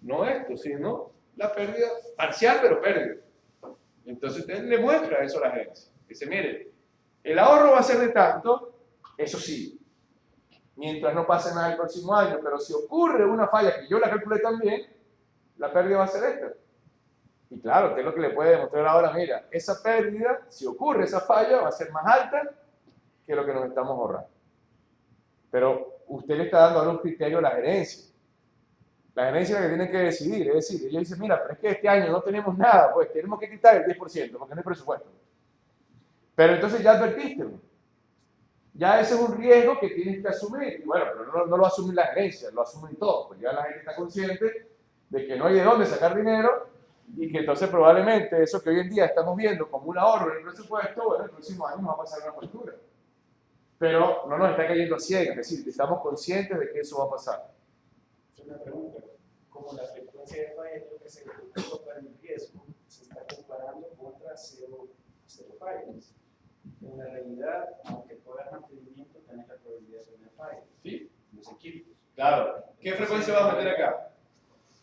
No esto, sino la pérdida parcial, pero pérdida. Entonces usted le muestra eso a la agencia. Dice, mire, el ahorro va a ser de tanto, eso sí, mientras no pase nada el próximo año, pero si ocurre una falla que yo la calculé también, la pérdida va a ser esta. Y claro, usted lo que le puede demostrar ahora, mira, esa pérdida, si ocurre esa falla, va a ser más alta que lo que nos estamos ahorrando. Pero usted le está dando ahora un criterio a la gerencia. La gerencia es la que tiene que decidir, es decir, ella dice, mira, pero es que este año no tenemos nada, pues tenemos que quitar el 10% porque no hay presupuesto. Pero entonces ya advertiste, ya ese es un riesgo que tienes que asumir. Y bueno, pero no lo asume la gerencia, lo asumen todos, pues ya la gente está consciente de que no hay de dónde sacar dinero y que entonces probablemente eso que hoy en día estamos viendo como un ahorro en el presupuesto, bueno, el próximo año nos va a pasar una factura. Pero no nos está cayendo a ciegas, es decir, estamos conscientes de que eso va a pasar. Es una pregunta, como la frecuencia de falla es lo que se calcula para el riesgo, se está comparando contra cero fallas. En la realidad, aunque tú hagas mantenimiento, tenés la probabilidad de una falla. ¿Sí? Los equipos. Claro. ¿Qué frecuencia vas a meter acá?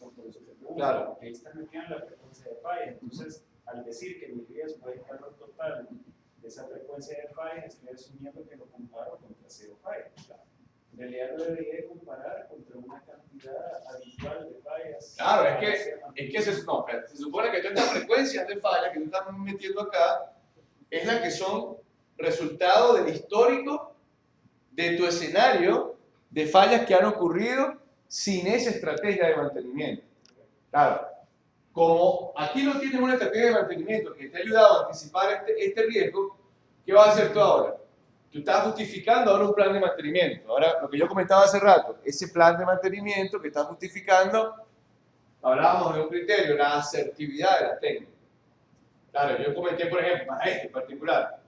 Por eso te pregunto, Claro. ahí estás metiendo la frecuencia de falla. Entonces, al decir que mi riesgo es el valor total de esa frecuencia de falla, estoy asumiendo que lo comparo contra cero falla. Claro. En realidad no debería comparar contra una cantidad habitual de fallas. Claro, es que se supone que todas estas frecuencias de falla que tú estás metiendo acá es la que son resultado del histórico de tu escenario de fallas que han ocurrido sin esa estrategia de mantenimiento. Claro, como aquí no tienes una estrategia de mantenimiento que te ha ayudado a anticipar este riesgo, ¿qué vas a hacer tú ahora? Tú estás justificando ahora un plan de mantenimiento. Ahora, lo que yo comentaba hace rato, ese plan de mantenimiento que estás justificando, hablábamos de un criterio, la asertividad de la técnica. Claro, yo comenté, por ejemplo, para este en particular,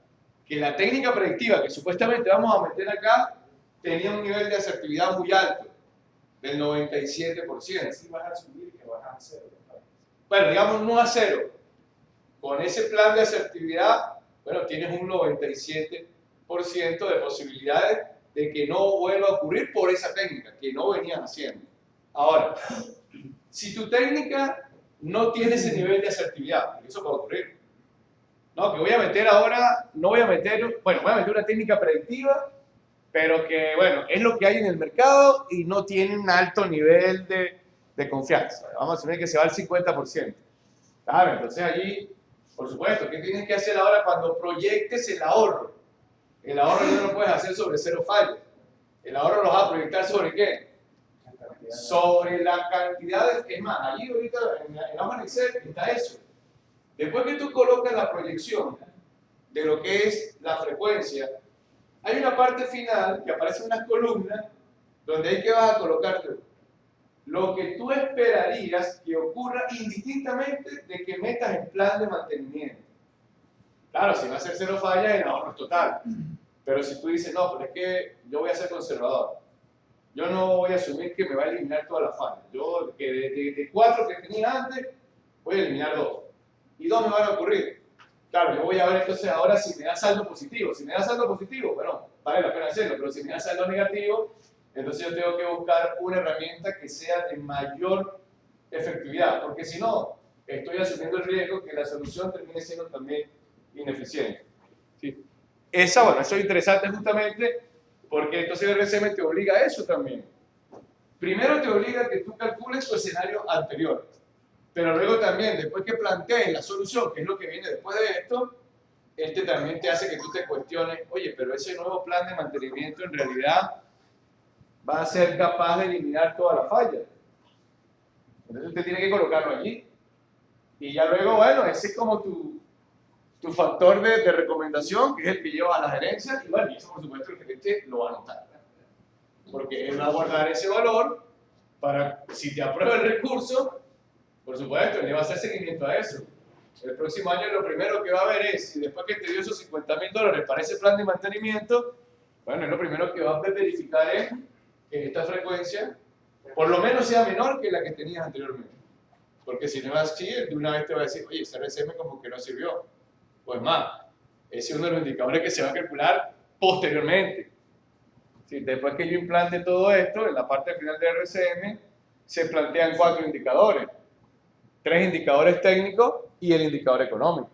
que la técnica predictiva que supuestamente vamos a meter acá tenía un nivel de asertividad muy alto, del 97%. Así vas a asumir que vas a hacer. Bueno, digamos no a cero. Con ese plan de asertividad, bueno, tienes un 97% de posibilidades de que no vuelva a ocurrir por esa técnica que no venían haciendo. Ahora, si tu técnica no tiene ese nivel de asertividad, porque eso puede ocurrir, no, que voy a meter ahora, no voy a meter, bueno, voy a meter una técnica predictiva, pero que, bueno, es lo que hay en el mercado y no tiene un alto nivel de confianza. Vamos a asumir que se va al 50%. Claro, entonces allí, por supuesto, ¿qué tienes que hacer ahora cuando proyectes el ahorro? El ahorro no lo puedes hacer sobre cero fallas. El ahorro lo vas a proyectar sobre qué? Sobre la cantidad de... Es más, allí ahorita en la hoja de Excel está eso. Después que tú colocas la proyección de lo que es la frecuencia, hay una parte final que aparece en unas columnas donde hay que vas a colocar lo que tú esperarías que ocurra indistintamente de que metas el plan de mantenimiento. Claro, si va a ser cero fallas, el ahorro es total. Pero si tú dices, no, pero es que yo voy a ser conservador. Yo no voy a asumir que me va a eliminar todas las fallas. Yo, que de 4 que tenía antes, voy a eliminar 2. Y 2 me van a ocurrir. Claro, yo voy a ver entonces ahora si me da saldo positivo. Si me da saldo positivo, bueno, vale la pena hacerlo. Pero si me da saldo negativo, entonces yo tengo que buscar una herramienta que sea de mayor efectividad. Porque si no, estoy asumiendo el riesgo que la solución termine siendo también ineficiente. ¿Sí? Eso es interesante justamente porque entonces el RCM te obliga a eso también. Primero te obliga a que tú calcules tu escenario anterior, pero luego también, después que plantees la solución, que es lo que viene después de esto, también te hace que tú te cuestiones, oye, pero ese nuevo plan de mantenimiento en realidad va a ser capaz de eliminar todas las fallas. Entonces usted tiene que colocarlo allí. Y ya luego, bueno, ese es como tu factor de recomendación, que es el que lleva a la gerencia, y bueno, y eso por supuesto el gerente lo va a anotar, porque él va a guardar ese valor para, si te aprueba el recurso, por supuesto, le va a hacer seguimiento a eso. El próximo año lo primero que va a ver es, si después que te dio esos $50,000 para ese plan de mantenimiento, bueno, lo primero que va a verificar es que esta frecuencia por lo menos sea menor que la que tenías anteriormente. Porque si no es así, de una vez te va a decir, oye, ese RCM como que no sirvió. Pues más, ese es uno de los indicadores que se va a calcular posteriormente. Sí, después que yo implante todo esto, en la parte final del RCM se plantean 4 indicadores. 3 indicadores técnicos y el indicador económico.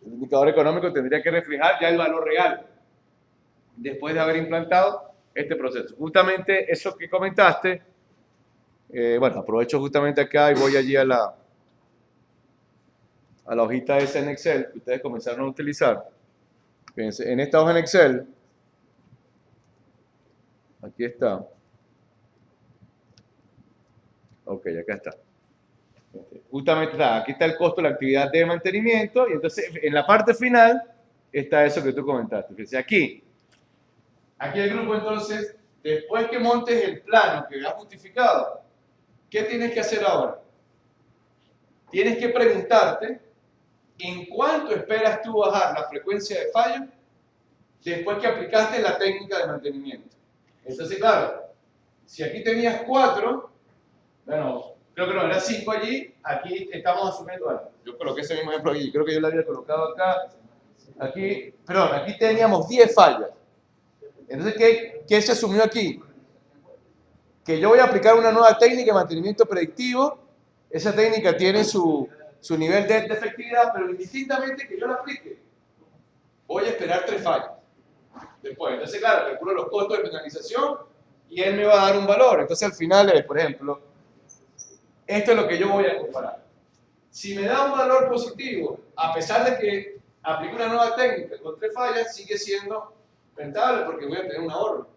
El indicador económico tendría que reflejar ya el valor real después de haber implantado este proceso. Justamente eso que comentaste, bueno, aprovecho justamente acá y voy allí a la hojita esa en Excel que ustedes comenzaron a utilizar. Fíjense, en esta hoja en Excel, aquí está. Ok, acá está. Justamente está, aquí está el costo de la actividad de mantenimiento y entonces en la parte final está eso que tú comentaste. Fíjense, aquí el grupo entonces, después que montes el plano que has justificado, ¿qué tienes que hacer ahora? Tienes que preguntarte en cuánto esperas tú bajar la frecuencia de fallo después que aplicaste la técnica de mantenimiento. Entonces, claro, si aquí tenías 4, bueno, creo que no, era 5 allí, aquí estamos asumiendo, bueno, yo coloqué ese mismo ejemplo allí, creo que yo lo había colocado acá, aquí teníamos 10 fallas. Entonces, ¿qué se asumió aquí? Que yo voy a aplicar una nueva técnica de mantenimiento predictivo, esa técnica tiene su nivel de efectividad, pero indistintamente que yo la aplique, voy a esperar 3 fallas. después. Entonces, claro, calculo los costos de penalización y él me va a dar un valor. Entonces, al final es, por ejemplo, esto es lo que yo voy a comparar. Si me da un valor positivo, a pesar de que aplique una nueva técnica con 3 fallas, sigue siendo rentable porque voy a tener un ahorro.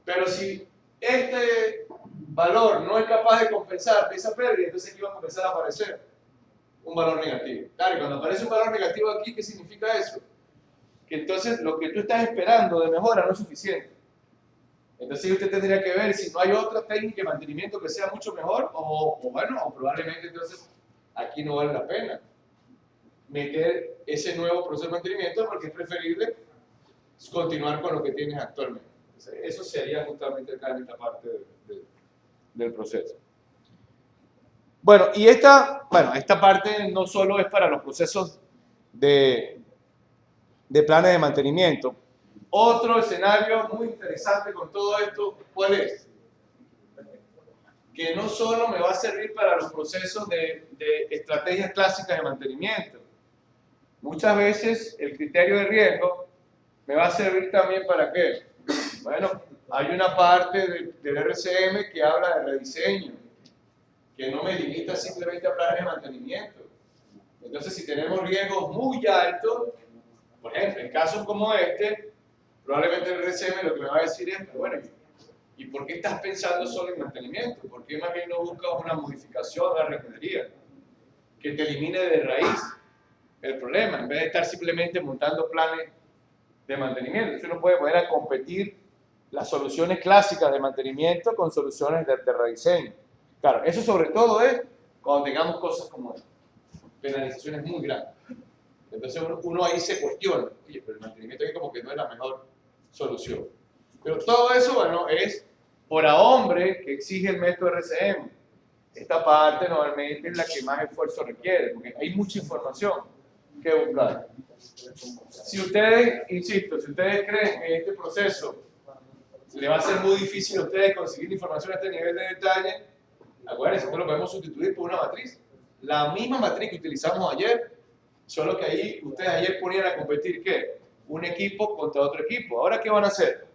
Pero si este valor no es capaz de compensar esa pérdida, entonces aquí va a comenzar a aparecer un valor negativo. Claro, y cuando aparece un valor negativo aquí, ¿qué significa eso? Que entonces lo que tú estás esperando de mejora no es suficiente. Entonces usted tendría que ver si no hay otra técnica de mantenimiento que sea mucho mejor o probablemente entonces aquí no vale la pena meter ese nuevo proceso de mantenimiento porque es preferible continuar con lo que tienes actualmente. Entonces, eso sería justamente acá en esta parte del proceso. Bueno, y esta parte no solo es para los procesos de planes de mantenimiento. Otro escenario muy interesante con todo esto, ¿cuál es? Que no solo me va a servir para los procesos de estrategias clásicas de mantenimiento. Muchas veces el criterio de riesgo me va a servir también para ¿qué? Bueno, hay una parte del RCM que habla de rediseño, que no me limita simplemente a planes de mantenimiento. Entonces, si tenemos riesgos muy altos, por ejemplo, en casos como este, probablemente el RCM lo que me va a decir es, bueno, ¿y por qué estás pensando solo en mantenimiento? ¿Por qué más bien no buscas una modificación de la refinería que te elimine de raíz el problema, en vez de estar simplemente montando planes de mantenimiento? Entonces uno puede poner a competir las soluciones clásicas de mantenimiento con soluciones de rediseño. Claro, eso sobre todo es cuando tengamos cosas como esta, penalizaciones muy grandes. Entonces uno ahí se cuestiona, oye, pero el mantenimiento aquí como que no es la mejor solución. Pero todo eso, bueno, es por a hombre que exige el método RCM. Esta parte normalmente es la que más esfuerzo requiere, porque hay mucha información que buscar. Si ustedes, insisto, si ustedes creen que este proceso le va a ser muy difícil a ustedes conseguir información a este nivel de detalle, acuérdense, esto lo podemos sustituir por una matriz. La misma matriz que utilizamos ayer, solo que ahí ustedes ayer ponían a competir, ¿qué? Un equipo contra otro equipo. ¿Ahora qué van a hacer?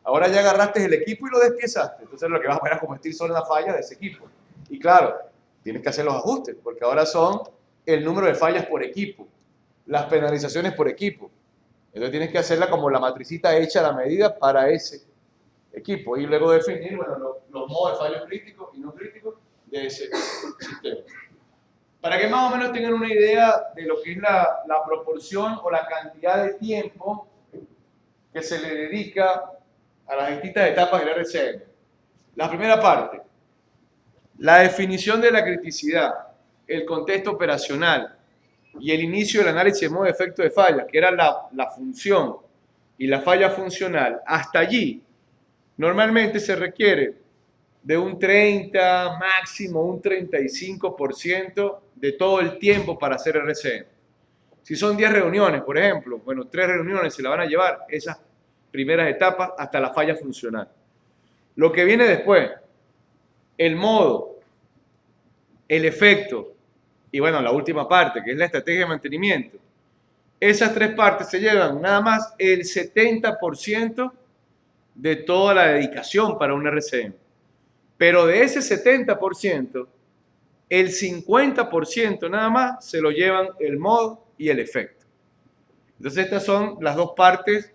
Ahora ya agarraste el equipo y lo despiezaste. Entonces lo que vas a poner a competir son las fallas de ese equipo. Y claro, tienes que hacer los ajustes, porque ahora son el número de fallas por equipo, las penalizaciones por equipo. Entonces tienes que hacerla como la matricita hecha a la medida para ese equipo. Y luego definir, bueno, los modos de fallos críticos y no críticos de ese sistema. Para que más o menos tengan una idea de lo que es la proporción o la cantidad de tiempo que se le dedica a las distintas etapas del RCM. La primera parte, la definición de la criticidad, el contexto operacional y el inicio del análisis de modo de efecto de falla, que era la función y la falla funcional. Hasta allí, normalmente se requiere de un 30, máximo un 35% de todo el tiempo para hacer RCM. Si son 10 reuniones, por ejemplo, bueno, 3 reuniones se la van a llevar esas primeras etapas hasta la falla funcional. Lo que viene después, el modo, el efecto y bueno, la última parte, que es la estrategia de mantenimiento. Esas 3 partes se llevan nada más el 70% de toda la dedicación para un RCM. Pero de ese 70%, el 50% nada más se lo llevan el modo y el efecto. Entonces estas son las 2 partes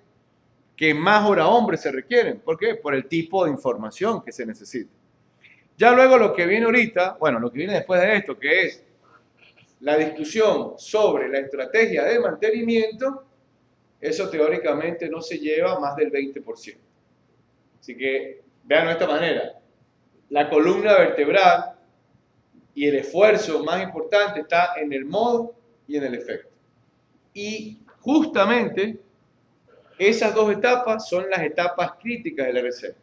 que más hora hombre se requieren. ¿Por qué? Por el tipo de información que se necesita. Ya luego lo que viene ahorita, bueno, lo que viene después de esto, que es la discusión sobre la estrategia de mantenimiento, eso teóricamente no se lleva más del 20%. Así que vean de esta manera, la columna vertebral y el esfuerzo más importante está en el modo y en el efecto. Y justamente esas 2 etapas son las etapas críticas del RCM.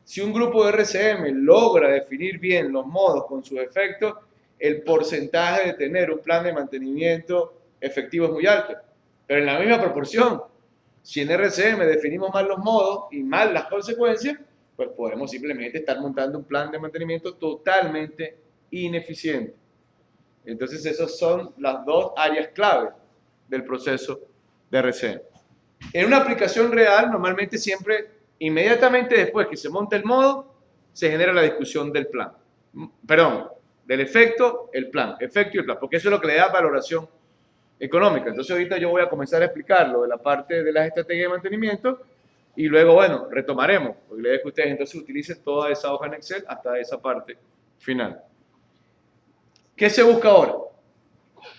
Si un grupo de RCM logra definir bien los modos con sus efectos, el porcentaje de tener un plan de mantenimiento efectivo es muy alto. Pero en la misma proporción, si en RCM definimos mal los modos y mal las consecuencias, pues podemos simplemente estar montando un plan de mantenimiento totalmente ineficiente. Entonces esas son las 2 áreas clave del proceso de RCM. En una aplicación real, normalmente siempre, inmediatamente después que se monta el modo, se genera la discusión del plan. Perdón, del efecto, el plan. Efecto y el plan, porque eso es lo que le da valoración económica. Entonces ahorita yo voy a comenzar a explicarlo de la parte de las estrategias de mantenimiento y luego, bueno, retomaremos, porque la idea es que ustedes entonces utilicen toda esa hoja en Excel hasta esa parte final. ¿Qué se busca ahora?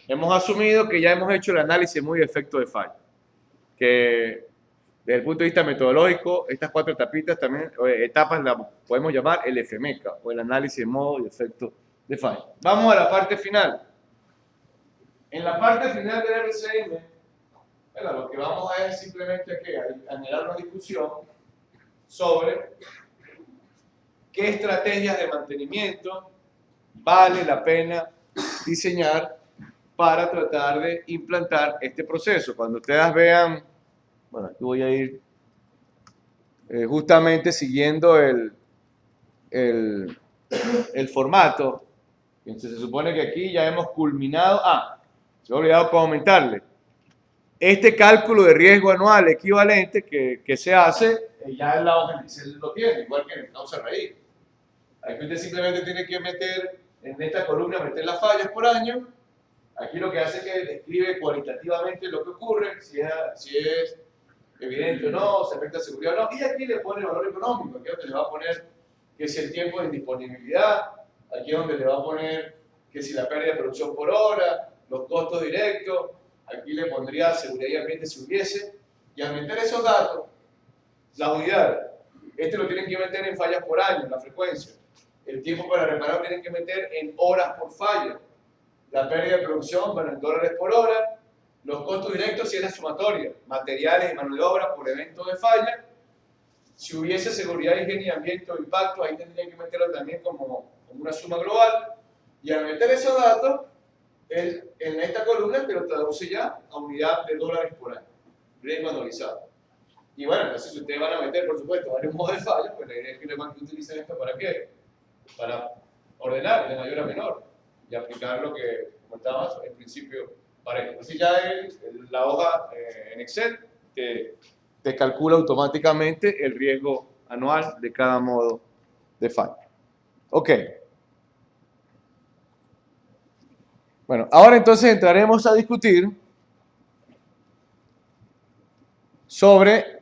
Hemos asumido que ya hemos hecho el análisis muy de efecto de falla, que desde el punto de vista metodológico, estas 4 etapitas también, etapas las podemos llamar el FMECA, o el análisis de modo y efecto de falla. Vamos a la parte final. En la parte final del RCM, bueno, lo que vamos a es simplemente a generar una discusión sobre qué estrategias de mantenimiento vale la pena diseñar para tratar de implantar este proceso. Cuando ustedes vean, bueno, aquí voy a ir justamente siguiendo el formato. Entonces se supone que aquí ya hemos culminado. Se me ha olvidado comentarle. Este cálculo de riesgo anual equivalente que se hace, ya en la hoja en Excel lo tiene, igual que en el causa raíz. Aquí usted simplemente tiene que meter en esta columna, meter las fallas por año. Aquí lo que hace es que describe cualitativamente lo que ocurre, si es evidente o no, si afecta a seguridad o no. Y aquí le pone el valor económico, aquí es donde le va a poner que si el tiempo de indisponibilidad, aquí es donde le va a poner que si la pérdida de producción por hora, los costos directos, aquí le pondría seguridad y ambiente si hubiese. Y al meter esos datos, las unidades, lo tienen que meter en fallas por año, la frecuencia. El tiempo para reparar lo tienen que meter en horas por falla. La pérdida de producción, bueno, en dólares por hora. Los costos directos si es la sumatoria, materiales y mano de obra por evento de falla. Si hubiese seguridad, higiene y ambiente o impacto, ahí tendrían que meterlo también como una suma global. Y al meter esos datos, en esta columna te lo traduce ya a unidad de dólares por año, riesgo anualizado. Y bueno, entonces si ustedes van a meter, por supuesto, varios modos de falla, pues la idea es que utilicen esto ¿para qué? Para ordenar de mayor a menor y aplicar lo que comentábamos en principio para esto. Así ya la hoja en Excel te calcula automáticamente el riesgo anual de cada modo de falla. Ok. Bueno, ahora entonces entraremos a discutir sobre